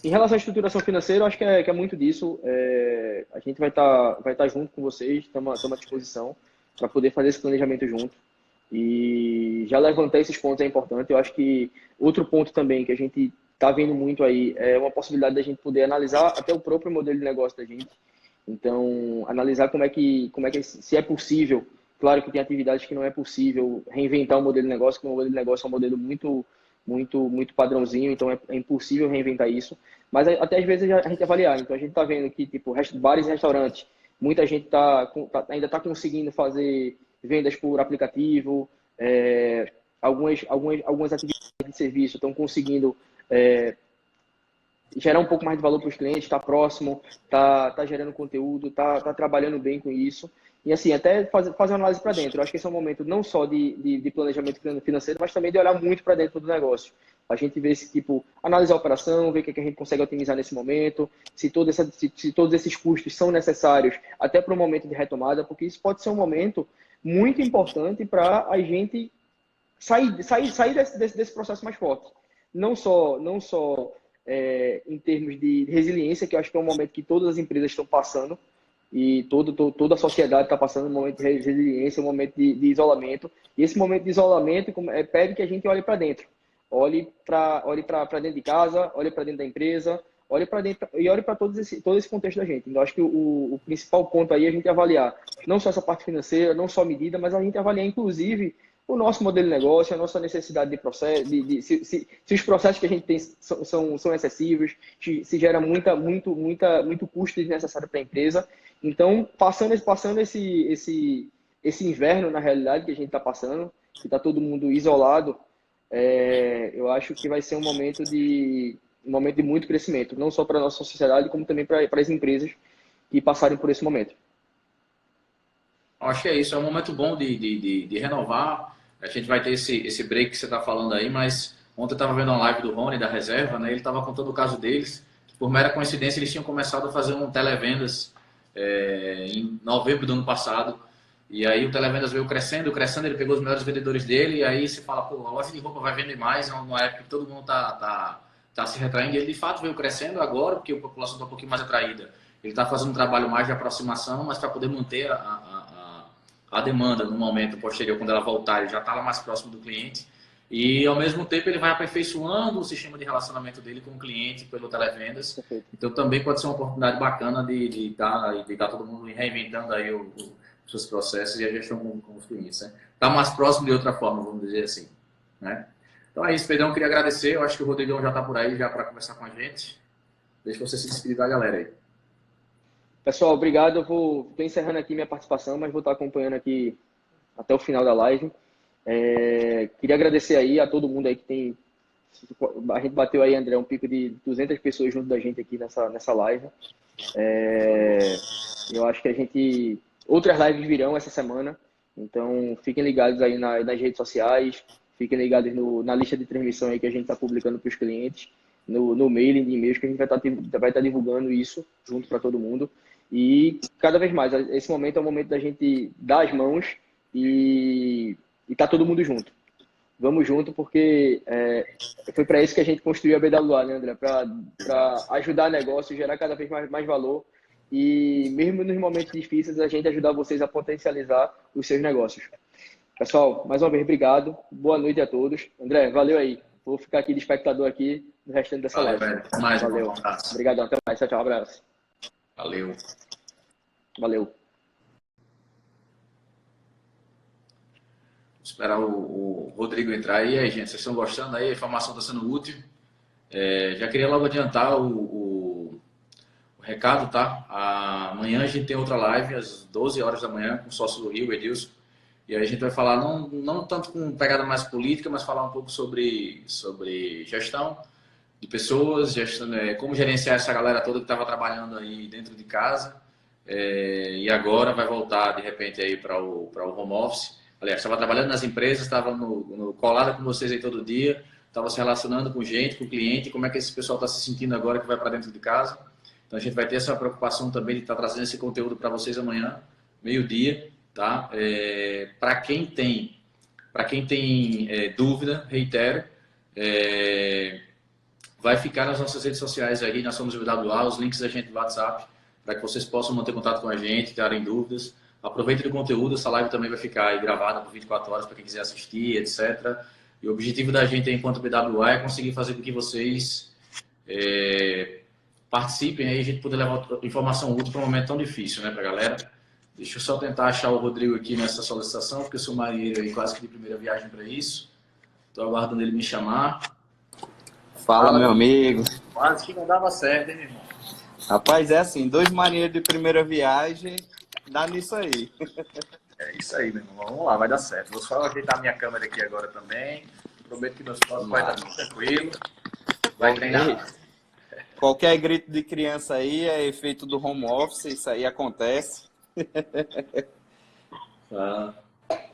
Em relação à estruturação financeira, eu acho que é muito disso. A gente vai tá junto com vocês, estamos à disposição para poder fazer esse planejamento junto. E já levantar esses pontos é importante. Eu acho que outro ponto também que a gente está vendo muito aí uma possibilidade da gente poder analisar até o próprio modelo de negócio da gente. Então, analisar se é possível. Claro que tem atividades que não é possível reinventar o modelo de negócio, porque o modelo de negócio é um modelo muito padrãozinho, então é impossível reinventar isso. Mas até às vezes a gente avaliar. Então, a gente está vendo que, tipo, bares e restaurantes, muita gente ainda está conseguindo fazer vendas por aplicativo, algumas atividades de serviço estão conseguindo gerar um pouco mais de valor para os clientes, está próximo, tá gerando conteúdo, tá trabalhando bem com isso. E assim, até fazer uma análise para dentro. Eu acho que esse é um momento não só de planejamento financeiro, mas também de olhar muito para dentro do negócio. A gente ver se, tipo, analisar a operação, ver o que a gente consegue otimizar nesse momento, se todos esses custos são necessários até para um momento de retomada, porque isso pode ser um momento muito importante para a gente sair desse processo mais forte. Não só em termos de resiliência, que eu acho que é um momento que todas as empresas estão passando, e toda a sociedade está passando um momento de resiliência, um momento de isolamento. E esse momento de isolamento pede que a gente olhe para dentro. Olhe para dentro de casa, olhe para dentro da empresa, olhe para dentro e olhe para todo esse contexto da gente. Então, acho que o principal ponto aí é a gente avaliar não só essa parte financeira, não só a medida, mas a gente avaliar, inclusive, o nosso modelo de negócio, a nossa necessidade de processo, se os processos que a gente tem são excessivos, se gera muito custo desnecessário para a empresa. Então, passando esse inverno, na realidade, que a gente está passando, que está todo mundo isolado, eu acho que vai ser um momento de muito crescimento, não só para a nossa sociedade, como também para as empresas que passarem por esse momento. Acho que é isso, é um momento bom de renovar. A gente vai ter esse break que você está falando aí, mas ontem eu estava vendo uma live do Rony, da reserva, né? Ele estava contando o caso deles, que por mera coincidência eles tinham começado a fazer um televendas em novembro do ano passado. E aí o televendas veio crescendo, ele pegou os melhores vendedores dele, e aí você fala, pô, a loja de roupa vai vender mais, numa época que todo mundo tá se retraindo, e ele de fato veio crescendo agora, porque a população está um pouquinho mais atraída. Ele está fazendo um trabalho mais de aproximação, mas para poder manter a demanda no momento posterior, quando ela voltar, ele já está lá mais próximo do cliente. E, ao mesmo tempo, ele vai aperfeiçoando o sistema de relacionamento dele com o cliente pelo televendas. Perfeito. Então, também pode ser uma oportunidade bacana de tá todo mundo reinventando aí os seus processos e a gestão com os clientes. Né? Tá mais próximo de outra forma, vamos dizer assim. Né? Então é isso, Pedrão. Queria agradecer. Eu acho que o Rodrigão já está por aí já para conversar com a gente. Deixa você se despedir da galera aí. Pessoal, obrigado. Eu estou encerrando aqui minha participação, mas vou estar acompanhando aqui até o final da live. Queria agradecer aí a todo mundo aí que tem... A gente bateu aí, André, um pico de 200 pessoas junto da gente aqui nessa live. Eu acho que outras lives virão essa semana, então fiquem ligados aí nas redes sociais, fiquem ligados na lista de transmissão aí que a gente está publicando para os clientes, no mailing de e-mails que a gente vai estar divulgando isso junto para todo mundo. E cada vez mais, esse momento é o momento da gente dar as mãos e tá todo mundo junto. Vamos junto, porque foi para isso que a gente construiu a BWA, né, André? Para ajudar negócio, gerar cada vez mais valor e, mesmo nos momentos difíceis, a gente ajudar vocês a potencializar os seus negócios. Pessoal, mais uma vez, obrigado. Boa noite a todos. André, valeu aí. Vou ficar aqui de espectador aqui no restante dessa live. Valeu. Obrigado. Até mais. Tchau, abraço. Valeu. Esperar o Rodrigo entrar aí. Aí, gente, vocês estão gostando aí? A informação está sendo útil. Já queria logo adiantar o recado, tá? Amanhã a gente tem outra live, às 12 horas da manhã, com o sócio do Rio, Edilson. E aí a gente vai falar, não tanto com pegada mais política, mas falar um pouco sobre gestão de pessoas, como gerenciar essa galera toda que estava trabalhando aí dentro de casa. E agora vai voltar, de repente, aí para o home office. Aliás, estava trabalhando nas empresas, estava colado com vocês aí todo dia, estava se relacionando com gente, com cliente, como é que esse pessoal está se sentindo agora que vai para dentro de casa. Então a gente vai ter essa preocupação também de estar trazendo esse conteúdo para vocês amanhã, meio-dia, tá? Para quem tem dúvida, reitero, vai ficar nas nossas redes sociais aí, nós somos o BWA, os links da gente do WhatsApp, para que vocês possam manter contato com a gente, tirarem dúvidas. Aproveitem o conteúdo, essa live também vai ficar aí gravada por 24 horas para quem quiser assistir, etc. E o objetivo da gente enquanto BWA é conseguir fazer com que vocês Participem aí, a gente poder levar informação útil para um momento tão difícil, né, para a galera. Deixa eu só tentar achar o Rodrigo aqui nessa solicitação, porque eu sou marinheiro aí, quase que de primeira viagem para isso. Estou aguardando ele me chamar. Fala, meu amigo. Quase que não dava certo, hein, meu irmão? Rapaz, é assim, 2 marinheiros de primeira viagem, dá nisso aí. É isso aí, meu irmão. Vamos lá, vai dar certo. Vou só ajeitar minha câmera aqui agora também. Prometo que meus fotos vai dar tudo tranquilo. Vai treinar. Qualquer grito de criança aí é efeito do home office, isso aí acontece. Tá.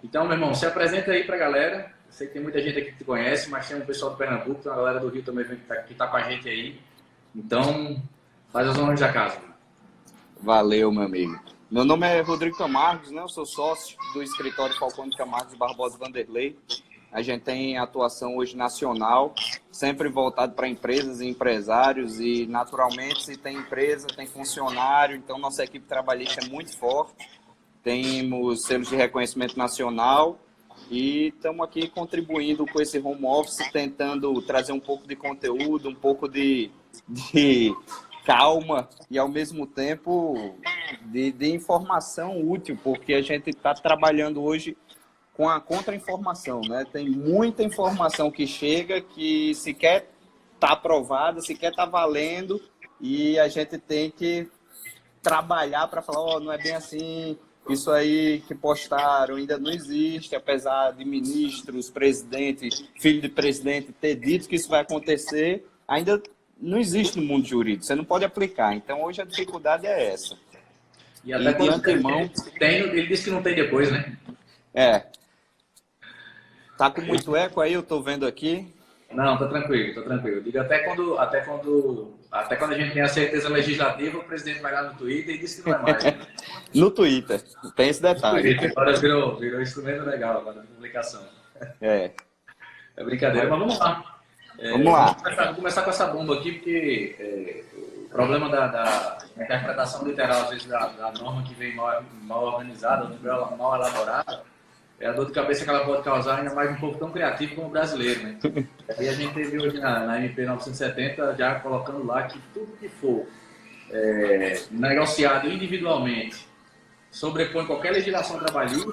Então, meu irmão, se apresenta aí pra galera. Eu sei que tem muita gente aqui que te conhece, mas tem um pessoal do Pernambuco, tem uma galera do Rio também que tá com a gente aí. Então, faz as honras da casa. Valeu, meu amigo. Meu nome é Rodrigo Camargos, né? Eu sou sócio do escritório Falcone Camargos Barbosa Vanderlei. A gente tem atuação hoje nacional, sempre voltado para empresas e empresários e, naturalmente, se tem empresa, tem funcionário, então nossa equipe trabalhista é muito forte. Temos selos de reconhecimento nacional e estamos aqui contribuindo com esse home office, tentando trazer um pouco de conteúdo, um pouco de calma e, ao mesmo tempo, de informação útil, porque a gente está trabalhando hoje com a contra-informação, né? Tem muita informação que chega que sequer está aprovada, sequer está valendo, e a gente tem que trabalhar para falar, não é bem assim, isso aí que postaram ainda não existe, apesar de ministros, presidente, filho de presidente ter dito que isso vai acontecer, ainda não existe no mundo jurídico, você não pode aplicar. Então, hoje a dificuldade é essa. E até quando antemão, ele disse que não tem depois, né? Tá com muito eco aí, eu tô vendo aqui. Não, tá tranquilo, tá tranquilo. Digo, até quando a gente tem a certeza legislativa, o presidente vai lá no Twitter e diz que não é mais. Né? No Twitter, tem esse detalhe. Agora virou instrumento legal agora de publicação. É brincadeira, mas vamos lá. Vamos lá. Vou começar com essa bomba aqui, porque o problema da interpretação literal, às vezes, da norma que vem mal organizada, mal elaborada, é a dor de cabeça que ela pode causar, ainda mais um povo tão criativo como o brasileiro, né? E a gente teve hoje na MP 970 já colocando lá que tudo que for negociado individualmente sobrepõe qualquer legislação trabalhista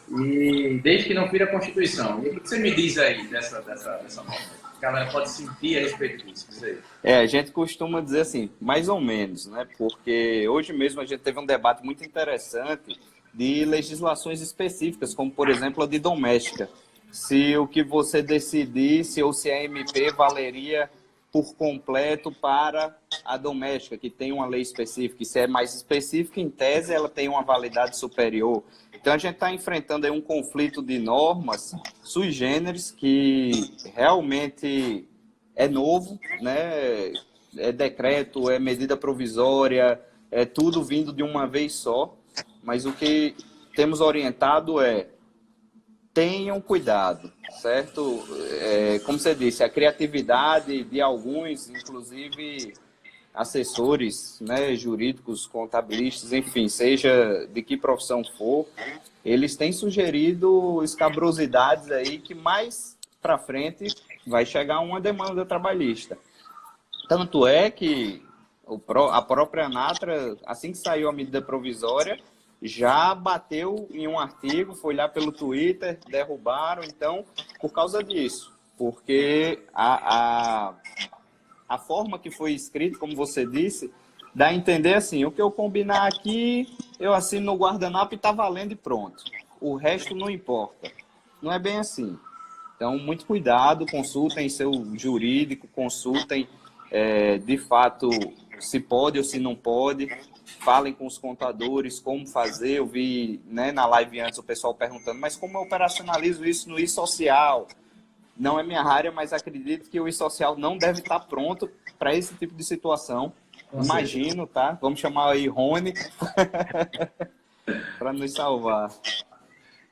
e desde que não fira a Constituição. E o que você me diz aí dessa norma? A galera pode sentir a respeito disso? Diz aí. A gente costuma dizer assim, mais ou menos, né? Porque hoje mesmo a gente teve um debate muito interessante de legislações específicas, como, por exemplo, a de doméstica. Se o que você decidisse ou se a MP valeria por completo para a doméstica, que tem uma lei específica, e se é mais específica, em tese, ela tem uma validade superior. Então, a gente está enfrentando aí um conflito de normas sui generis, que realmente é novo, né? É decreto, é medida provisória, é tudo vindo de uma vez só. Mas o que temos orientado é tenham cuidado, certo? Como você disse, a criatividade de alguns, inclusive assessores, né, jurídicos, contabilistas, enfim, seja de que profissão for, eles têm sugerido escabrosidades aí que mais para frente vai chegar uma demanda trabalhista. Tanto é que a própria ANATRA, assim que saiu a medida provisória, já bateu em um artigo, foi lá pelo Twitter, derrubaram, então, por causa disso. Porque a forma que foi escrito, como você disse, dá a entender assim, o que eu combinar aqui, eu assino no guardanapo e está valendo e pronto. O resto não importa. Não é bem assim. Então, muito cuidado, consultem seu jurídico, consultem, de fato, se pode ou se não pode. Falem com os contadores como fazer. Eu vi, né, na live antes o pessoal perguntando, mas como eu operacionalizo isso no e-social? Não é minha área, mas acredito que o e-social não deve estar pronto para esse tipo de situação. Imagino, tá? Vamos chamar aí Rony para nos salvar.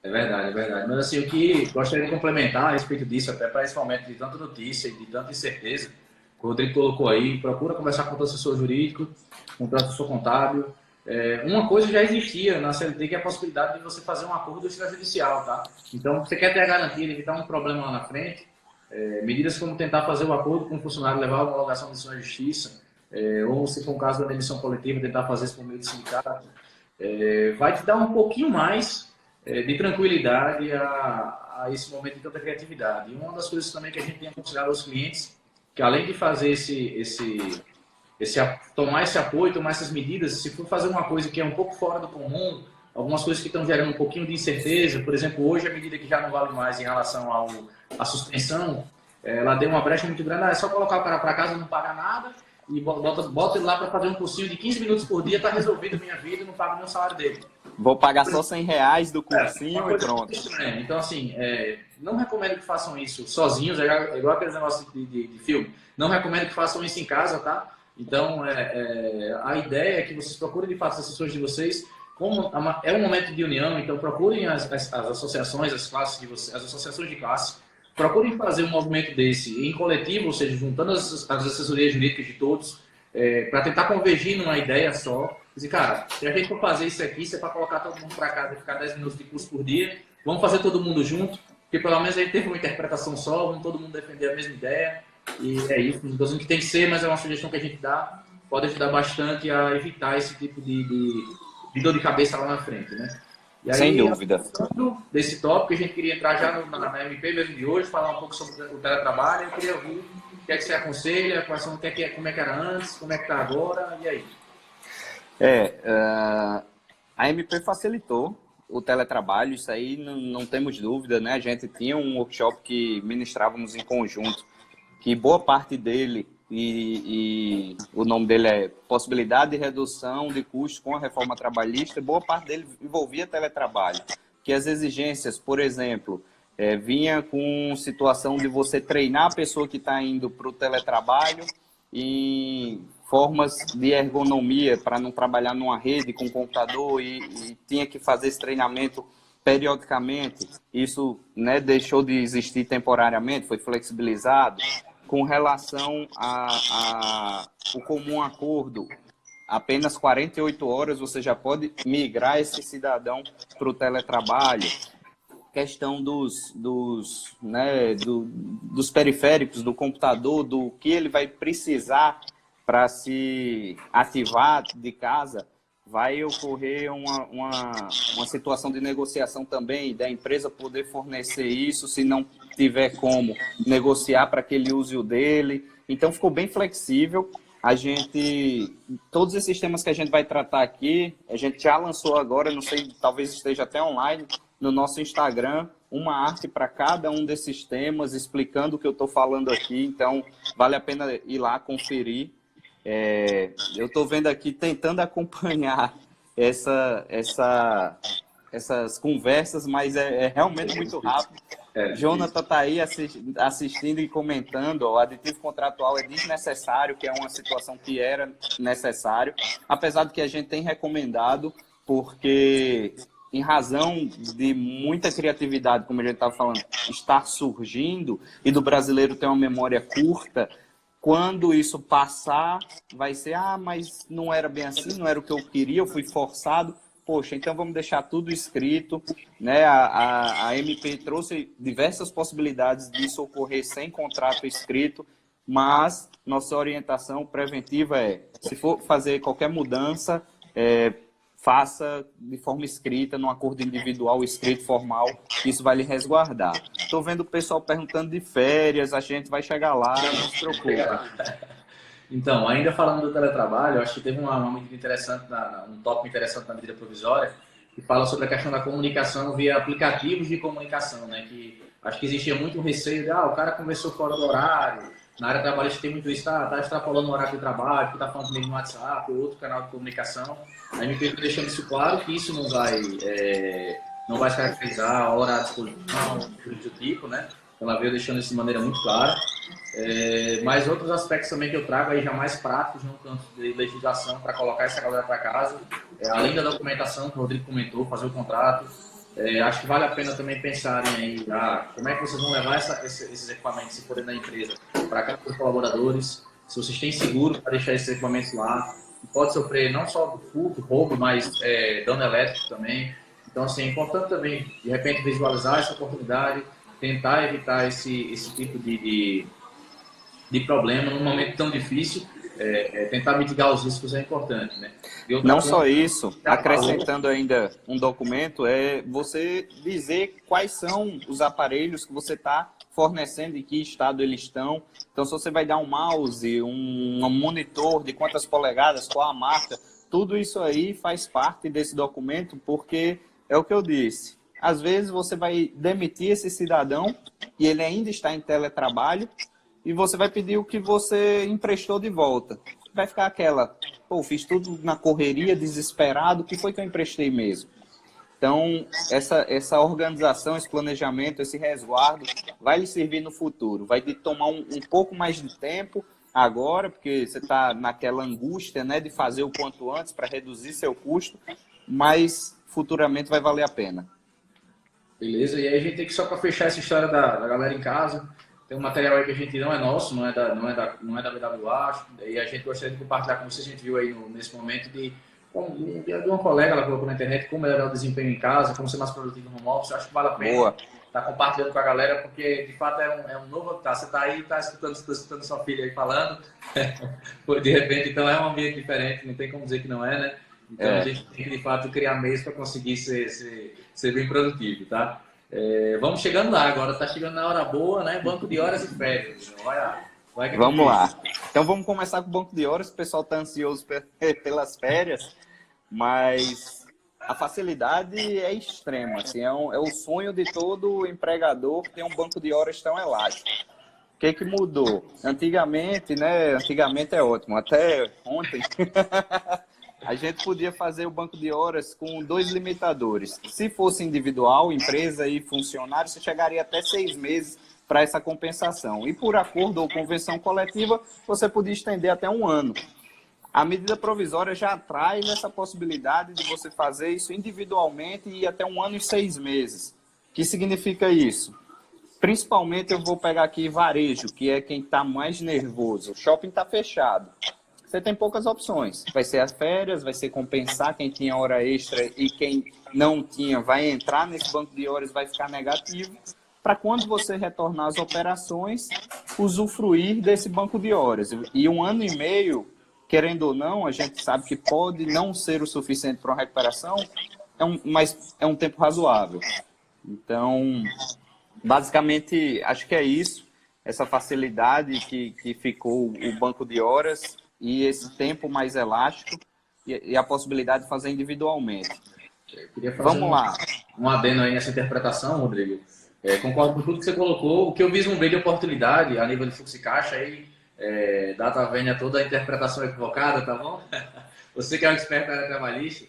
É verdade, é verdade. Mas assim, o que gostaria de complementar a respeito disso, até para esse momento de tanta notícia e de tanta incerteza, o Rodrigo colocou aí, procura conversar com o assessor jurídico, com o assessor contábil. Uma coisa já existia na CLT, que é a possibilidade de você fazer um acordo extrajudicial, tá? Então, você quer ter a garantia de evitar um problema lá na frente, Medidas como tentar fazer o acordo com o funcionário, levar a homologação da decisão da justiça, ou se for um caso da demissão coletiva, tentar fazer isso por meio do sindicato, vai te dar um pouquinho mais de tranquilidade a esse momento de tanta criatividade. E uma das coisas também que a gente tem aconselhado aos clientes, que além de fazer tomar esse apoio, tomar essas medidas, se for fazer uma coisa que é um pouco fora do comum, algumas coisas que estão gerando um pouquinho de incerteza, por exemplo, hoje a medida que já não vale mais em relação à suspensão, ela deu uma brecha muito grande, é só colocar o cara para casa, não paga nada, e bota ele lá para fazer um cursinho de 15 minutos por dia, está resolvido a minha vida e não pago nem o salário dele. Vou pagar só R$100 do cursinho e pronto. Então, assim, não recomendo que façam isso sozinhos, é igual aqueles negócios de filme. Não recomendo que façam isso em casa, tá? Então, a ideia é que vocês procurem, de fato, as assessores de vocês. Como é um momento de união, então procurem as associações, as classes de vocês, as associações de classe. Procurem fazer um movimento desse em coletivo, ou seja, juntando as assessorias jurídicas de todos, para tentar convergir numa ideia só. Dizer, cara, se a gente for fazer isso aqui, se é para colocar todo mundo para casa e ficar 10 minutos de curso por dia, vamos fazer todo mundo junto, porque pelo menos a gente teve uma interpretação só, vamos todo mundo defender a mesma ideia, e é isso. Não estou dizendo que tem que ser, mas é uma sugestão que a gente dá, pode ajudar bastante a evitar esse tipo de dor de cabeça lá na frente, né? E aí, sem dúvida. Desse tópico, a gente queria entrar já na MP mesmo de hoje, falar um pouco sobre o teletrabalho. Eu queria ouvir o que é que você aconselha, como é que era antes, como é que está agora, e aí? A MP facilitou o teletrabalho, isso aí não temos dúvida, né? A gente tinha um workshop que ministrávamos em conjunto, que boa parte dele, e o nome dele é Possibilidade de Redução de Custos com a Reforma Trabalhista, boa parte dele envolvia teletrabalho, que as exigências, por exemplo, vinha com situação de você treinar a pessoa que está indo para o teletrabalho em formas de ergonomia para não trabalhar numa rede com computador e tinha que fazer esse treinamento periodicamente. Isso, né, deixou de existir temporariamente, foi flexibilizado. Com relação ao comum acordo, apenas 48 horas você já pode migrar esse cidadão para o teletrabalho. Questão dos periféricos, do computador, do que ele vai precisar para se ativar de casa, vai ocorrer uma situação de negociação também, da empresa poder fornecer isso, se não tiver como negociar para que ele use o dele. Então, ficou bem flexível. Todos esses temas que a gente vai tratar aqui, a gente já lançou agora, não sei, talvez esteja até online, no nosso Instagram, uma arte para cada um desses temas, explicando o que eu estou falando aqui. Então, vale a pena ir lá conferir. Eu estou vendo aqui, tentando acompanhar essas conversas, mas é realmente muito rápido. Jonathan está aí assistindo e comentando, o aditivo contratual é desnecessário, que é uma situação que era necessário, apesar de que a gente tem recomendado, porque em razão de muita criatividade, como a gente estava falando, estar surgindo, e do brasileiro ter uma memória curta, quando isso passar, vai ser, mas não era bem assim, não era o que eu queria, eu fui forçado. Poxa, então vamos deixar tudo escrito, né? A MP trouxe diversas possibilidades disso ocorrer sem contrato escrito, mas nossa orientação preventiva se for fazer qualquer mudança, faça de forma escrita, num acordo individual, escrito, formal, isso vai lhe resguardar. Estou vendo o pessoal perguntando de férias, a gente vai chegar lá, não se preocupe. Então, ainda falando do teletrabalho, eu acho que teve uma medida interessante, um tópico interessante na medida provisória, que fala sobre a questão da comunicação via aplicativos de comunicação, né? Que acho que existia muito receio de, o cara conversou fora do horário, na área trabalhista tem muito isso, tá extrapolando o horário de trabalho, que tá falando comigo no WhatsApp, ou outro canal de comunicação. A MP está deixando isso claro, que isso não vai se caracterizar a hora à disposição, do tipo, né? Ela veio deixando isso de maneira muito clara. Mas outros aspectos também que eu trago aí já mais práticos no campo de legislação para colocar essa galera para casa, além da documentação que o Rodrigo comentou, fazer o contrato, acho que vale a pena também pensarem aí como é que vocês vão levar esses equipamentos, se forem na empresa, para cada um dos colaboradores, se vocês têm seguro para deixar esses equipamentos lá, pode sofrer não só furto, roubo, mas dano elétrico também. Então, assim, é importante também, de repente, visualizar essa oportunidade, tentar evitar esse tipo de problema num momento tão difícil. Tentar mitigar os riscos é importante, né? Não só isso, acrescentando ainda um documento, é você dizer quais são os aparelhos que você está fornecendo, em que estado eles estão. Então, se você vai dar um mouse, um monitor, de quantas polegadas, qual a marca, tudo isso aí faz parte desse documento, porque é o que eu disse. Às vezes você vai demitir esse cidadão e ele ainda está em teletrabalho, e você vai pedir o que você emprestou de volta. Vai ficar aquela, pô, fiz tudo na correria, desesperado, o que foi que eu emprestei mesmo? Então, essa organização, esse planejamento, esse resguardo vai lhe servir no futuro. Vai lhe tomar um pouco mais de tempo agora, porque você está naquela angústia, né, de fazer o quanto antes para reduzir seu custo, mas futuramente vai valer a pena. Beleza, e aí a gente tem que, só para fechar essa história da galera em casa, tem um material aí que a gente não é nosso, não é da BWA, e a gente gostaria de compartilhar com vocês. A gente viu aí nesse momento de uma colega, ela colocou na internet como melhorar o desempenho em casa, como ser mais produtivo no home office. Eu acho que vale a pena estar compartilhando com a galera, porque de fato é um novo habitat. Você está aí, está escutando sua filha aí falando, de repente, então é um ambiente diferente, não tem como dizer que não é, né? Então a gente tem que de fato criar meios para conseguir ser bem produtivo, tá? Vamos chegando lá agora, está chegando na hora boa, né? Banco de horas e férias. Vamos lá. Então vamos começar com o banco de horas, o pessoal está ansioso pelas férias, mas a facilidade é extrema. Assim, é o sonho de todo empregador que tem um banco de horas tão elástico. O que mudou? Antigamente, né? Antigamente é ótimo, até ontem. A gente podia fazer o banco de horas com 2 limitadores. Se fosse individual, empresa e funcionário, você chegaria até 6 meses para essa compensação. E por acordo ou convenção coletiva, você podia estender até 1 ano. A medida provisória já traz essa possibilidade de você fazer isso individualmente e até 1 ano e 6 meses. O que significa isso? Principalmente eu vou pegar aqui varejo, que é quem está mais nervoso. O shopping está fechado. Você tem poucas opções. Vai ser as férias, vai ser compensar quem tinha hora extra e quem não tinha vai entrar nesse banco de horas, vai ficar negativo, para quando você retornar às operações, usufruir desse banco de horas. E 1 ano e meio, querendo ou não, a gente sabe que pode não ser o suficiente para uma recuperação, mas é um tempo razoável. Então, basicamente, acho que é isso, essa facilidade que ficou o banco de horas, e esse tempo mais elástico e a possibilidade de fazer individualmente. Vamos lá. Um adendo aí nessa interpretação, Rodrigo. Concordo com tudo que você colocou. O que eu vislumbrei de oportunidade a nível de fluxo de caixa aí, data vênia toda a interpretação equivocada, tá bom? Você que é um expert na área trabalhista,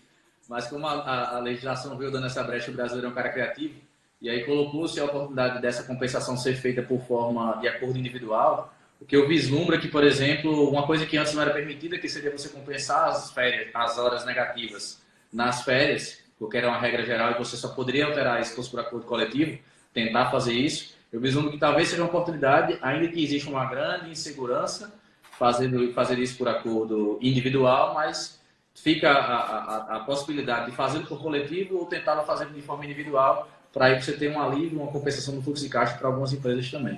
mas como a legislação veio dando essa brecha, o brasileiro é um cara criativo, e aí colocou-se a oportunidade dessa compensação ser feita por forma de acordo individual. O que eu vislumbro é que, por exemplo, uma coisa que antes não era permitida, que seria você compensar as férias, as horas negativas nas férias, porque era uma regra geral e você só poderia alterar isso se fosse por acordo coletivo, tentar fazer isso. Eu vislumbro que talvez seja uma oportunidade, ainda que exista uma grande insegurança fazer isso por acordo individual, mas fica a possibilidade de fazê-lo por coletivo ou tentar fazê-lo de forma individual, para aí você ter um alívio, uma compensação do fluxo de caixa para algumas empresas também.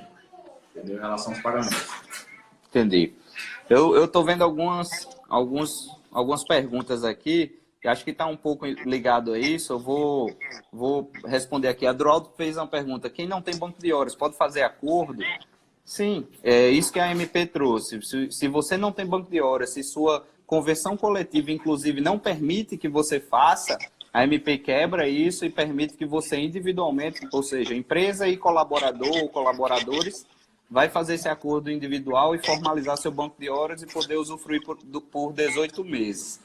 Entendeu? Em relação aos pagamentos. Entendi. Eu estou vendo algumas perguntas aqui, que acho que está um pouco ligado a isso. Eu vou responder aqui. A Droaldo fez uma pergunta. Quem não tem banco de horas pode fazer acordo? Sim, é isso que a MP trouxe. Se você não tem banco de horas, se sua convenção coletiva, inclusive, não permite que você faça, a MP quebra isso e permite que você individualmente, ou seja, empresa e colaborador ou colaboradores, vai fazer esse acordo individual e formalizar seu banco de horas e poder usufruir por 18 meses.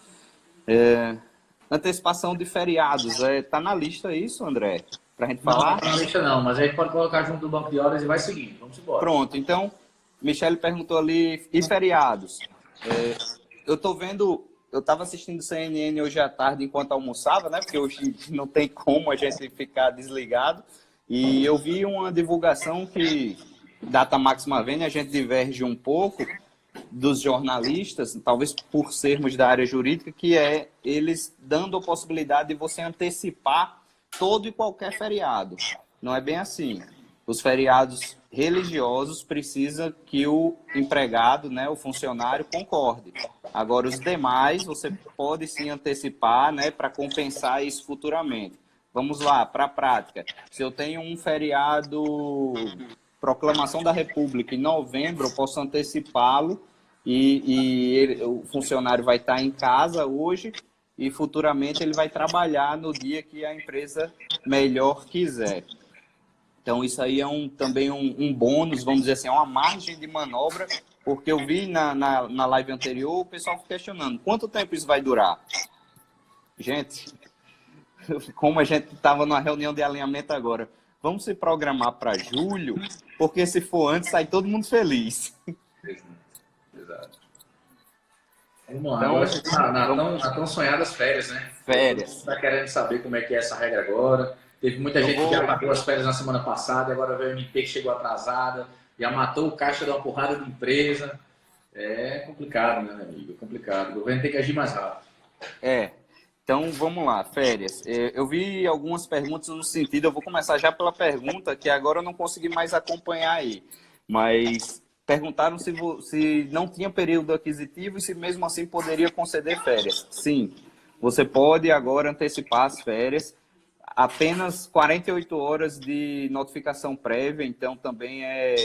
Antecipação de feriados. Tá na lista isso, André? Para a gente falar? Não, tá na lista não, mas a gente pode colocar junto do banco de horas e vai seguindo. Vamos embora. Pronto, então, Michele perguntou ali, e feriados? Eu estou vendo, eu estava assistindo CNN hoje à tarde enquanto almoçava, né? Porque hoje não tem como a gente ficar desligado. E eu vi uma divulgação que data máxima vênia, a gente diverge um pouco dos jornalistas, talvez por sermos da área jurídica, que é eles dando a possibilidade de você antecipar todo e qualquer feriado. Não é bem assim. Os feriados religiosos precisa que o empregado, né, o funcionário, concorde. Agora, os demais, você pode sim antecipar, né, para compensar isso futuramente. Vamos lá, para a prática. Se eu tenho um feriado, Proclamação da República, em novembro, eu posso antecipá-lo o funcionário vai estar em casa hoje e futuramente ele vai trabalhar no dia que a empresa melhor quiser. Então, isso aí é também um bônus, vamos dizer assim, é uma margem de manobra, porque eu vi na live anterior o pessoal questionando quanto tempo isso vai durar. Gente, como a gente estava numa reunião de alinhamento agora, vamos se programar para julho, porque se for antes, sai todo mundo feliz. Exato. Vamos lá, então, na tão sonhadas férias, né? Férias. Está querendo saber como é que é essa regra agora. Teve muita gente que já pagou as férias na semana passada, e agora veio a MP que chegou atrasada, já matou o caixa de uma porrada de empresa. É complicado, né, amigo? É complicado. O governo tem que agir mais rápido. Então, vamos lá, férias. Eu vi algumas perguntas no sentido, eu vou começar já pela pergunta, que agora eu não consegui mais acompanhar aí, mas perguntaram se não tinha período aquisitivo e se mesmo assim poderia conceder férias. Sim, você pode agora antecipar as férias, apenas 48 horas de notificação prévia, então também é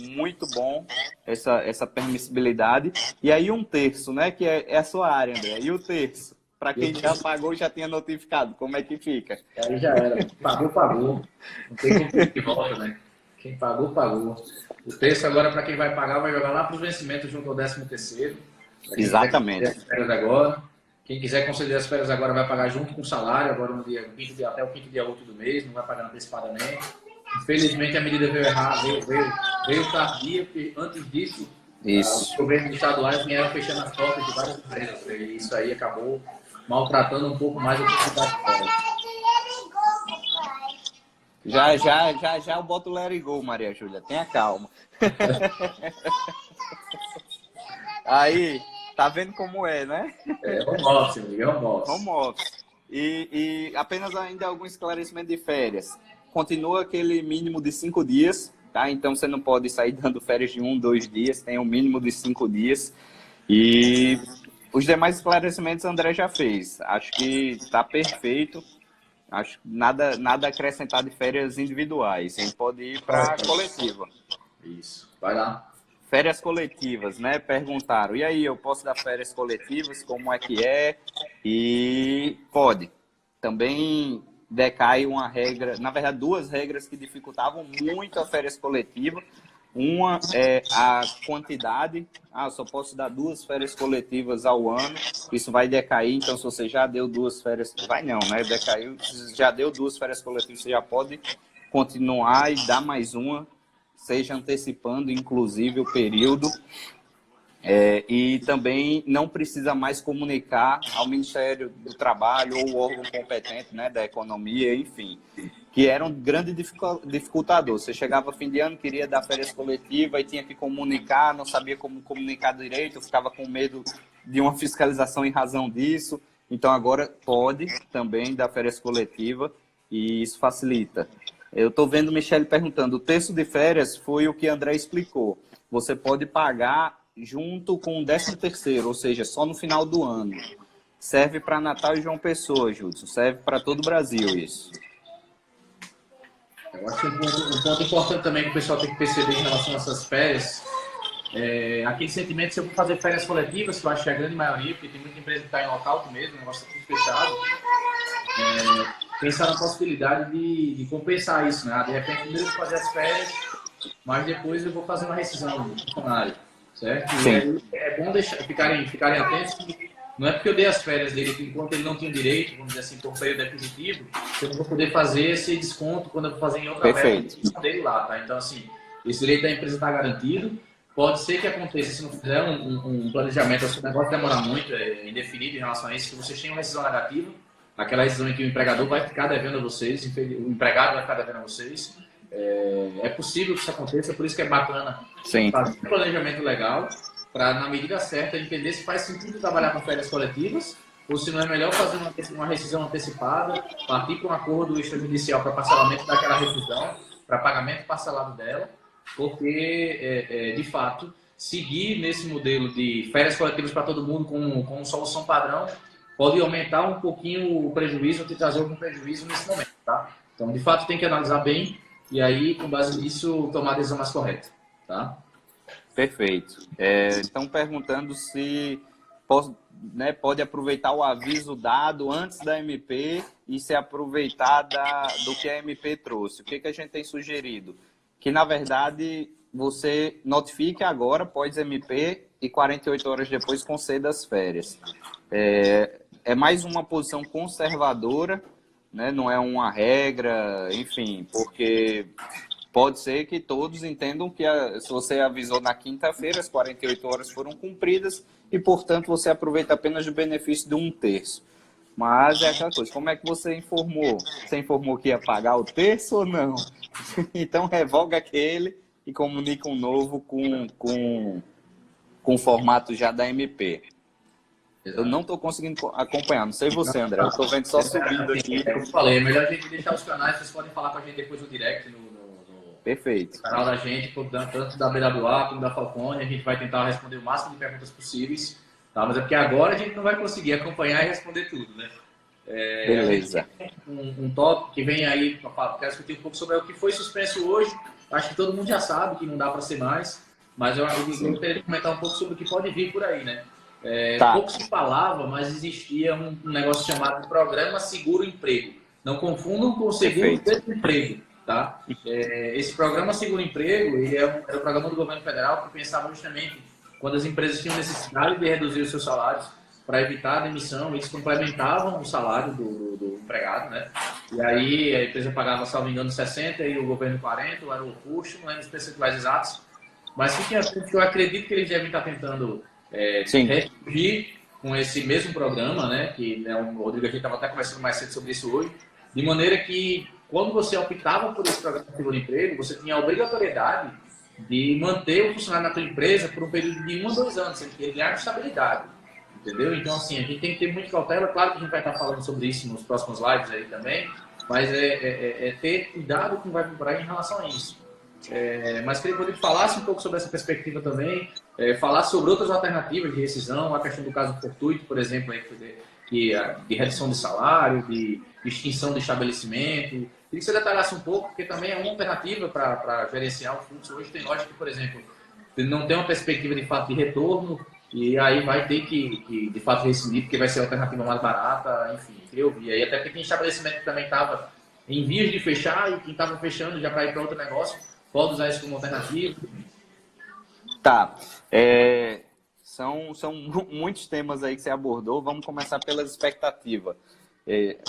muito bom essa permissibilidade. E aí 1/3, né, que é a sua área, André, e o terço? Para quem já pagou, já tinha notificado. Como é que fica? Aí já era. Pagou, pagou. Não tem como que volta, né? Quem pagou, pagou. O terço agora, para quem vai pagar, vai jogar lá para o vencimento junto ao 13º. Exatamente. Agora. Quem quiser conceder as férias agora vai pagar junto com o salário, agora no dia 5 dia, até o 5º dia útil do mês, não vai pagar antecipadamente. Infelizmente, a medida veio errada, veio tardia, porque antes disso, os governos estaduais vieram fechando as portas de várias empresas. E isso aí acabou maltratando um pouco mais a comunidade de férias. Já eu boto o let it go, Maria Júlia. Tenha calma. Aí, tá vendo como é, né? Home office, amigo, home office. Home office. E apenas ainda algum esclarecimento de férias. Continua aquele mínimo de 5 dias, tá? Então, você não pode sair dando férias de 1, 2 dias. Tem um mínimo de 5 dias. E os demais esclarecimentos a André já fez. Acho que está perfeito. Acho que nada a acrescentar de férias individuais. A gente pode ir para a coletiva. Isso. Vai lá. Férias coletivas, né? Perguntaram. E aí, eu posso dar férias coletivas? Como é que é? E pode. Também decai uma regra, na verdade, 2 regras que dificultavam muito a férias coletiva. Uma é a quantidade. Eu só posso dar 2 férias coletivas ao ano. Isso vai decair. Então, se você já deu 2 férias... Vai não, né? Decaiu. Se já deu 2 férias coletivas, você já pode continuar e dar mais uma, seja antecipando, inclusive, o período. E também não precisa mais comunicar ao Ministério do Trabalho ou o órgão competente, né, da economia, enfim, que era um grande dificultador. Você chegava fim de ano, queria dar férias coletivas e tinha que comunicar, não sabia como comunicar direito, ficava com medo de uma fiscalização em razão disso. Então, agora pode também dar férias coletivas e isso facilita. Eu estou vendo o Michele perguntando, o terço de férias foi o que André explicou. Você pode pagar junto com o 13º, ou seja, só no final do ano. Serve para Natal e João Pessoa, Júlio. Serve para todo o Brasil isso. Eu acho que um ponto importante também que o pessoal tem que perceber em relação a essas férias é aquele sentimento, se eu for fazer férias coletivas, que eu acho que é a grande maioria, porque tem muita empresa que está em lockout mesmo, o negócio está tudo fechado, pensar na possibilidade de compensar isso, né? De repente, primeiro eu vou fazer as férias, mas depois eu vou fazer uma rescisão do funcionário, certo? E aí é bom ficarem atentos que não é porque eu dei as férias dele que enquanto ele não tinha direito, vamos dizer assim, por um período aquisitivo, que eu não vou poder fazer esse desconto quando eu vou fazer em outra verba dele lá, tá? Então, assim, esse direito da empresa está garantido. Pode ser que aconteça, se não fizer um planejamento, se o negócio demorar muito, indefinido em relação a isso, que vocês tenham uma rescisão negativa, aquela rescisão em que o empregador vai ficar devendo a vocês, o empregado vai ficar devendo a vocês. É possível que isso aconteça, por isso que é bacana fazer um planejamento legal, para, na medida certa, entender se faz sentido trabalhar com férias coletivas, ou se não é melhor fazer uma rescisão antecipada, partir para um acordo extrajudicial para parcelamento daquela rescisão, para pagamento parcelado dela, porque, de fato, seguir nesse modelo de férias coletivas para todo mundo com solução padrão pode aumentar um pouquinho o prejuízo ou te trazer algum prejuízo nesse momento, tá? Então, de fato, tem que analisar bem e aí, com base nisso, tomar a decisão mais correta, tá? Perfeito. Estão perguntando se pode aproveitar o aviso dado antes da MP e se aproveitar do que a MP trouxe. O que a gente tem sugerido? Que, na verdade, você notifique agora, pós-MP, e 48 horas depois conceda as férias. É mais uma posição conservadora, né? Não é uma regra, enfim, porque pode ser que todos entendam que se você avisou na quinta-feira, as 48 horas foram cumpridas e, portanto, você aproveita apenas o benefício de 1/3. Mas é aquela coisa, como é que você informou? Você informou que ia pagar o terço ou não? Então, revoga aquele e comunica um novo com o formato já da MP. Eu não estou conseguindo acompanhar, não sei você, André, eu estou vendo só subindo aqui. Eu falei, é melhor a gente deixar os canais, vocês podem falar com a gente depois no direct, no Perfeito. canal da gente, tanto da BWA como da Falcone, a gente vai tentar responder o máximo de perguntas possíveis, tá? Mas é porque agora a gente não vai conseguir acompanhar e responder tudo, né? Beleza. Um tópico que vem aí, quero discutir um pouco sobre o que foi suspenso hoje. Acho que todo mundo já sabe que não dá para ser mais, mas eu gostaria de comentar um pouco sobre o que pode vir por aí, né? Pouco se falava, mas existia um negócio chamado Programa Seguro Emprego. Não confundam com o seguro-desemprego, tá? Esse Programa Seguro Emprego, ele era um programa do governo federal que pensava justamente quando as empresas tinham necessidade de reduzir os seus salários para evitar a demissão, eles complementavam o salário do empregado, né? E aí a empresa pagava, salvo engano, 60 e o governo 40, era o custo, não lembro os percentuais exatos, mas que eu acredito que eles devem estar tentando reagir com esse mesmo programa, né? Que o Rodrigo, a gente estava até conversando mais cedo sobre isso hoje, de maneira que quando você optava por esse programa de seguro-emprego, você tinha a obrigatoriedade de manter o funcionário na tua empresa por um período de 1 a 2 anos, ele ganhar estabilidade, entendeu? Então, assim, a gente tem que ter muita cautela, claro que a gente vai estar falando sobre isso nos próximos lives aí também, mas ter cuidado com o que vai vir por aí em relação a isso. Mas queria que o Rodrigo falasse um pouco sobre essa perspectiva também, falar sobre outras alternativas de rescisão, a questão do caso fortuito, por exemplo, aí, de redução de salário, de extinção de estabelecimento. Queria que você detalhasse um pouco, porque também é uma alternativa para gerenciar o fluxo. Hoje tem loja que, por exemplo, não tem uma perspectiva de fato de retorno e aí vai ter que de fato rescindir, porque vai ser a alternativa mais barata, enfim, eu vi. Aí até porque tem estabelecimento que também estava em vias de fechar e quem estava fechando já para ir para outro negócio, pode usar isso como alternativa. Tá. São muitos temas aí que você abordou. Vamos começar pelas expectativas.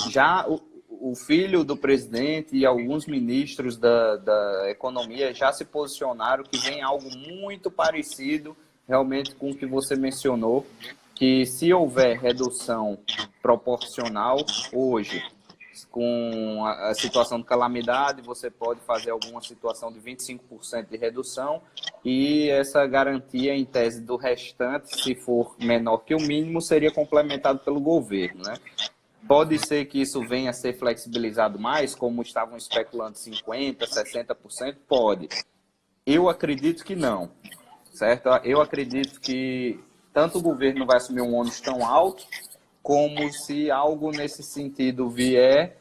Já o filho do presidente e alguns ministros da economia já se posicionaram que vem algo muito parecido realmente com o que você mencionou, que se houver redução proporcional hoje, com a situação de calamidade, você pode fazer alguma situação de 25% de redução e essa garantia, em tese, do restante, se for menor que o mínimo, seria complementado pelo governo, né? Pode ser que isso venha a ser flexibilizado mais, como estavam especulando 50%, 60%? Pode. Eu acredito que não, certo? Eu acredito que tanto o governo não vai assumir um ônus tão alto, como se algo nesse sentido vier,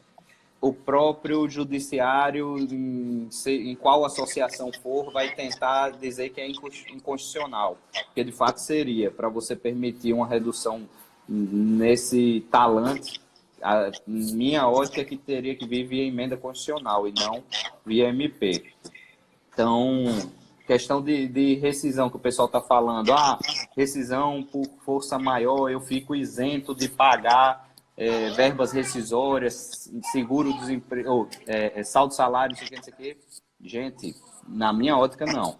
o próprio judiciário, em qual associação for, vai tentar dizer que é inconstitucional. Porque, de fato, seria para você permitir uma redução nesse talante. A minha ótica é que teria que vir via emenda constitucional e não via MP. Então, questão de rescisão que o pessoal está falando, rescisão por força maior, eu fico isento de pagar verbas rescisórias, seguro-desemprego, saldo salário, não sei o que. Gente, na minha ótica, não.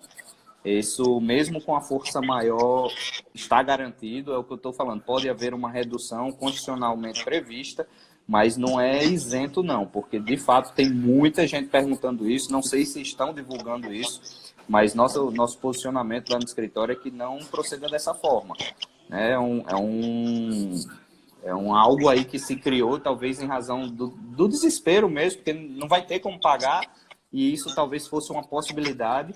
Isso, mesmo com a força maior, está garantido, é o que eu estou falando. Pode haver uma redução constitucionalmente prevista, mas não é isento, não, porque, de fato, tem muita gente perguntando isso, não sei se estão divulgando isso, mas nosso posicionamento lá no escritório é que não proceda dessa forma. É algo aí que se criou, talvez em razão do desespero mesmo, porque não vai ter como pagar, e isso talvez fosse uma possibilidade.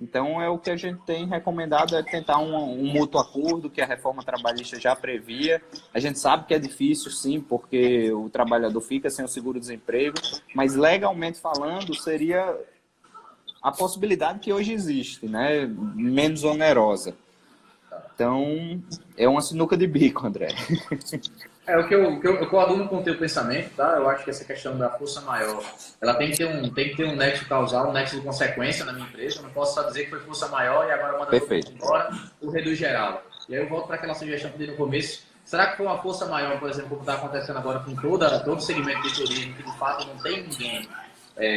Então, é o que a gente tem recomendado, é tentar um mútuo acordo, que a reforma trabalhista já previa. A gente sabe que é difícil, sim, porque o trabalhador fica sem o seguro-desemprego, mas legalmente falando, seria a possibilidade que hoje existe, né? Menos onerosa. Então, é uma sinuca de bico, André. Eu coaduno com o teu pensamento, tá? Eu acho que essa questão da força maior, ela tem que ter um nexo causal, um nexo de consequência na minha empresa. Eu não posso só dizer que foi força maior e agora manda todo mundo embora, o reduz geral. E aí eu volto para aquela sugestão que eu dei no começo. Será que foi uma força maior, por exemplo, como está acontecendo agora com todo o segmento de turismo, que de fato não tem ninguém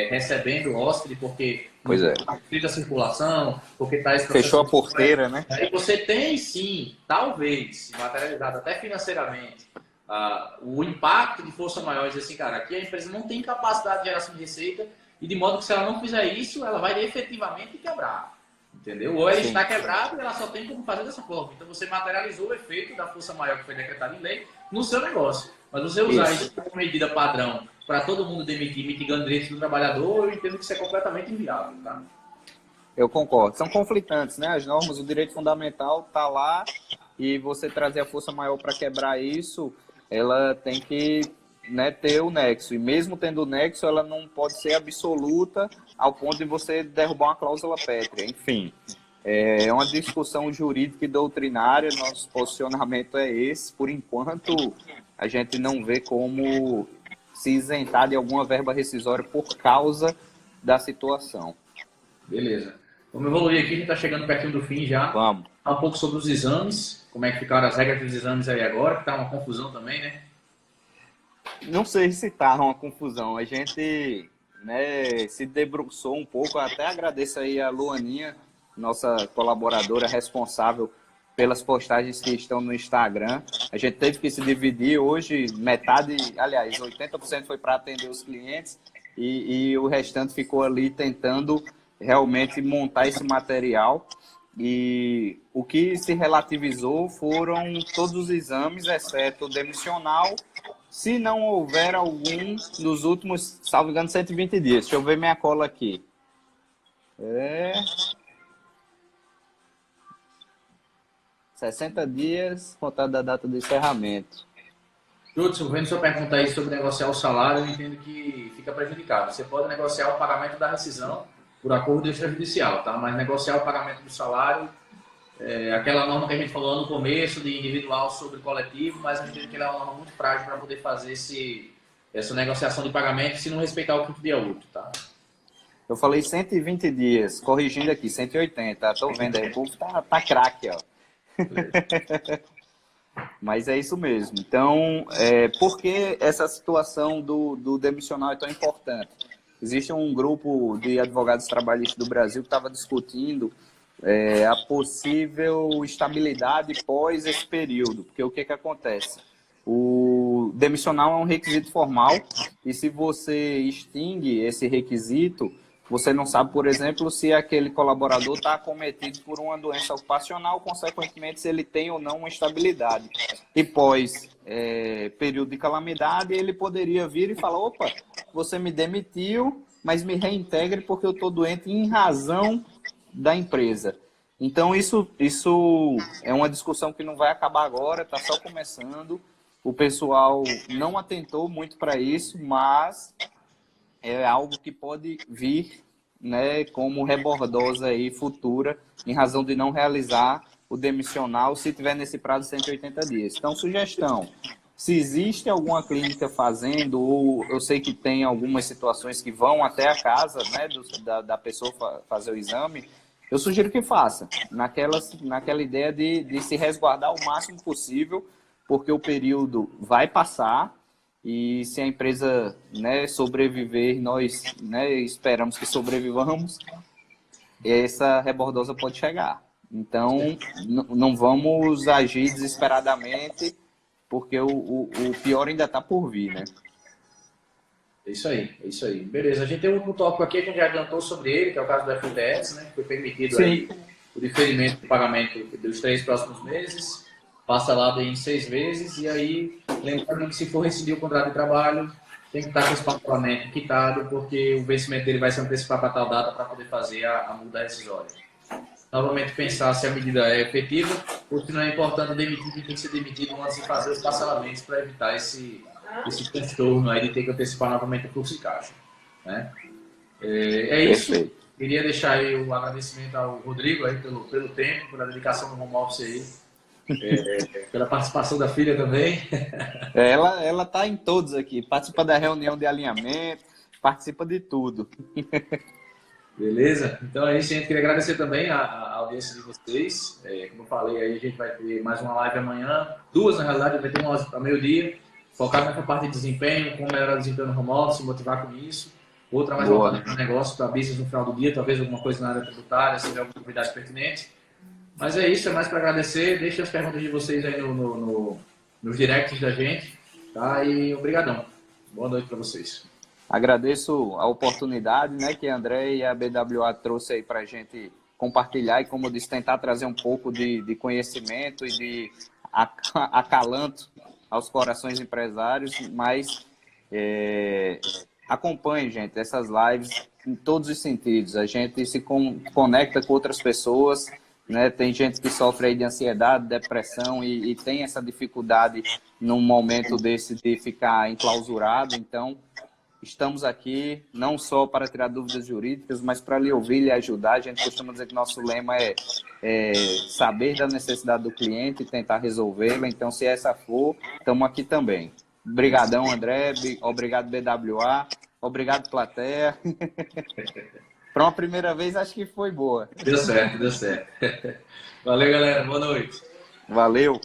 recebendo hóspede, porque pois é, a circulação, porque está fechou a porteira, né? Aí você tem sim, talvez, materializado até financeiramente, o impacto de força maior, dizer assim, cara, aqui a empresa não tem capacidade de geração de receita e de modo que se ela não fizer isso, ela vai efetivamente quebrar, entendeu? Ou ela está quebrada e ela só tem como fazer dessa forma. Então você materializou o efeito da força maior que foi decretada em lei no seu negócio. Mas você usar isso como medida padrão para todo mundo demitir, mitigando direitos do trabalhador, eu entendo que isso é completamente inviável, tá? Eu concordo. São conflitantes, né? As normas, o direito fundamental está lá e você trazer a força maior para quebrar isso, ela tem que, né, ter o nexo. E mesmo tendo o nexo, ela não pode ser absoluta ao ponto de você derrubar uma cláusula pétrea. Enfim, é uma discussão jurídica e doutrinária. Nosso posicionamento é esse. Por enquanto, a gente não vê como se isentar de alguma verba rescisória por causa da situação. Beleza. Vamos evoluir aqui, a gente está chegando pertinho do fim já. Vamos. Falar um pouco sobre os exames, como é que ficaram as regras dos exames aí agora, que está uma confusão também, né? Não sei se está uma confusão. A gente, né, se debruçou um pouco. Até agradeço aí a Luaninha, nossa colaboradora responsável pelas postagens que estão no Instagram. A gente teve que se dividir hoje, metade, aliás, 80% foi para atender os clientes e o restante ficou ali tentando realmente montar esse material. E o que se relativizou foram todos os exames, exceto o demissional, se não houver algum nos últimos, salvo engano, 120 dias. Deixa eu ver minha cola aqui. 60 dias, contado da data do encerramento. Judson, vendo sua pergunta aí sobre negociar o salário, eu entendo que fica prejudicado. Você pode negociar o pagamento da rescisão por acordo extrajudicial, tá? Mas negociar o pagamento do salário, aquela norma que a gente falou lá no começo, de individual sobre coletivo, mas a gente entende que ela é uma norma muito frágil para poder fazer essa negociação de pagamento se não respeitar o quinto dia útil, tá? Eu falei 120 dias, corrigindo aqui, 180. Tô vendo aí, o povo tá craque, ó. Mas é isso mesmo. Então, por que essa situação do demissional é tão importante? Existe um grupo de advogados trabalhistas do Brasil que estava discutindo a possível estabilidade pós esse período. Porque o que acontece? O demissional é um requisito formal e se você extingue esse requisito, você não sabe, por exemplo, se aquele colaborador está acometido por uma doença ocupacional, consequentemente, se ele tem ou não uma estabilidade. E pós período de calamidade, ele poderia vir e falar, opa, você me demitiu, mas me reintegre porque eu estou doente em razão da empresa. Então, isso é uma discussão que não vai acabar agora, está só começando. O pessoal não atentou muito para isso, mas é algo que pode vir, né, como rebordosa aí futura, em razão de não realizar o demissional se tiver nesse prazo de 180 dias. Então, sugestão, se existe alguma clínica fazendo, ou eu sei que tem algumas situações que vão até a casa, né, da pessoa fazer o exame, eu sugiro que faça, naquela ideia de se resguardar o máximo possível, porque o período vai passar. E se a empresa, né, sobreviver, nós, né, esperamos que sobrevivamos, essa rebordosa pode chegar. Então, não vamos agir desesperadamente, porque o pior ainda está por vir, né? É isso aí. Beleza, a gente tem um último tópico aqui, a gente já adiantou sobre ele, que é o caso do FGTS, né? Foi permitido aí o diferimento do pagamento dos 3 próximos meses. Passa lá em 6 vezes, e aí, lembrando que se for rescindir o contrato de trabalho, tem que estar com esse faturamento quitado, porque o vencimento dele vai se antecipar para tal data para poder fazer a multa rescisória. Novamente, pensar se a medida é efetiva ou se não é importante demitir, que tem que ser demitido antes de fazer os parcelamentos para evitar esse transtorno aí de ter que antecipar novamente o fluxo de caixa. Né? É isso. Perfeito. Queria deixar aí o agradecimento ao Rodrigo aí pelo tempo, pela dedicação no home office aí, pela participação da filha também. Ela está em todos aqui, participa da reunião de alinhamento, participa de tudo. Beleza? Então é isso, gente. Queria agradecer também a audiência de vocês. Como eu falei, aí a gente vai ter mais uma live amanhã. 2, na realidade, vai ter uma ao meio-dia, focado nessa parte de desempenho, como melhorar o desempenho no home office, motivar com isso. Outra mais voltada para o negócio, para business no final do dia, talvez alguma coisa na área tributária, se tiver alguma novidade pertinente. Mas é isso, é mais para agradecer. Deixe as perguntas de vocês aí nos directs da gente. Tá? E obrigadão. Boa noite para vocês. Agradeço a oportunidade, né, que a André e a BWA trouxe aí para a gente compartilhar e, como eu disse, tentar trazer um pouco de conhecimento e de acalanto aos corações empresários, mas acompanhe, gente, essas lives em todos os sentidos. A gente se conecta com outras pessoas, né? Tem gente que sofre aí de ansiedade, depressão e tem essa dificuldade num momento desse de ficar enclausurado. Então, estamos aqui não só para tirar dúvidas jurídicas, mas para lhe ouvir e lhe ajudar. A gente costuma dizer que nosso lema é saber da necessidade do cliente e tentar resolvê-la. Então, se essa for, estamos aqui também. Obrigadão, André. Obrigado, BWA. Obrigado, plateia. Para uma primeira vez, acho que foi boa. Deu certo, deu certo. Valeu, galera. Boa noite. Valeu.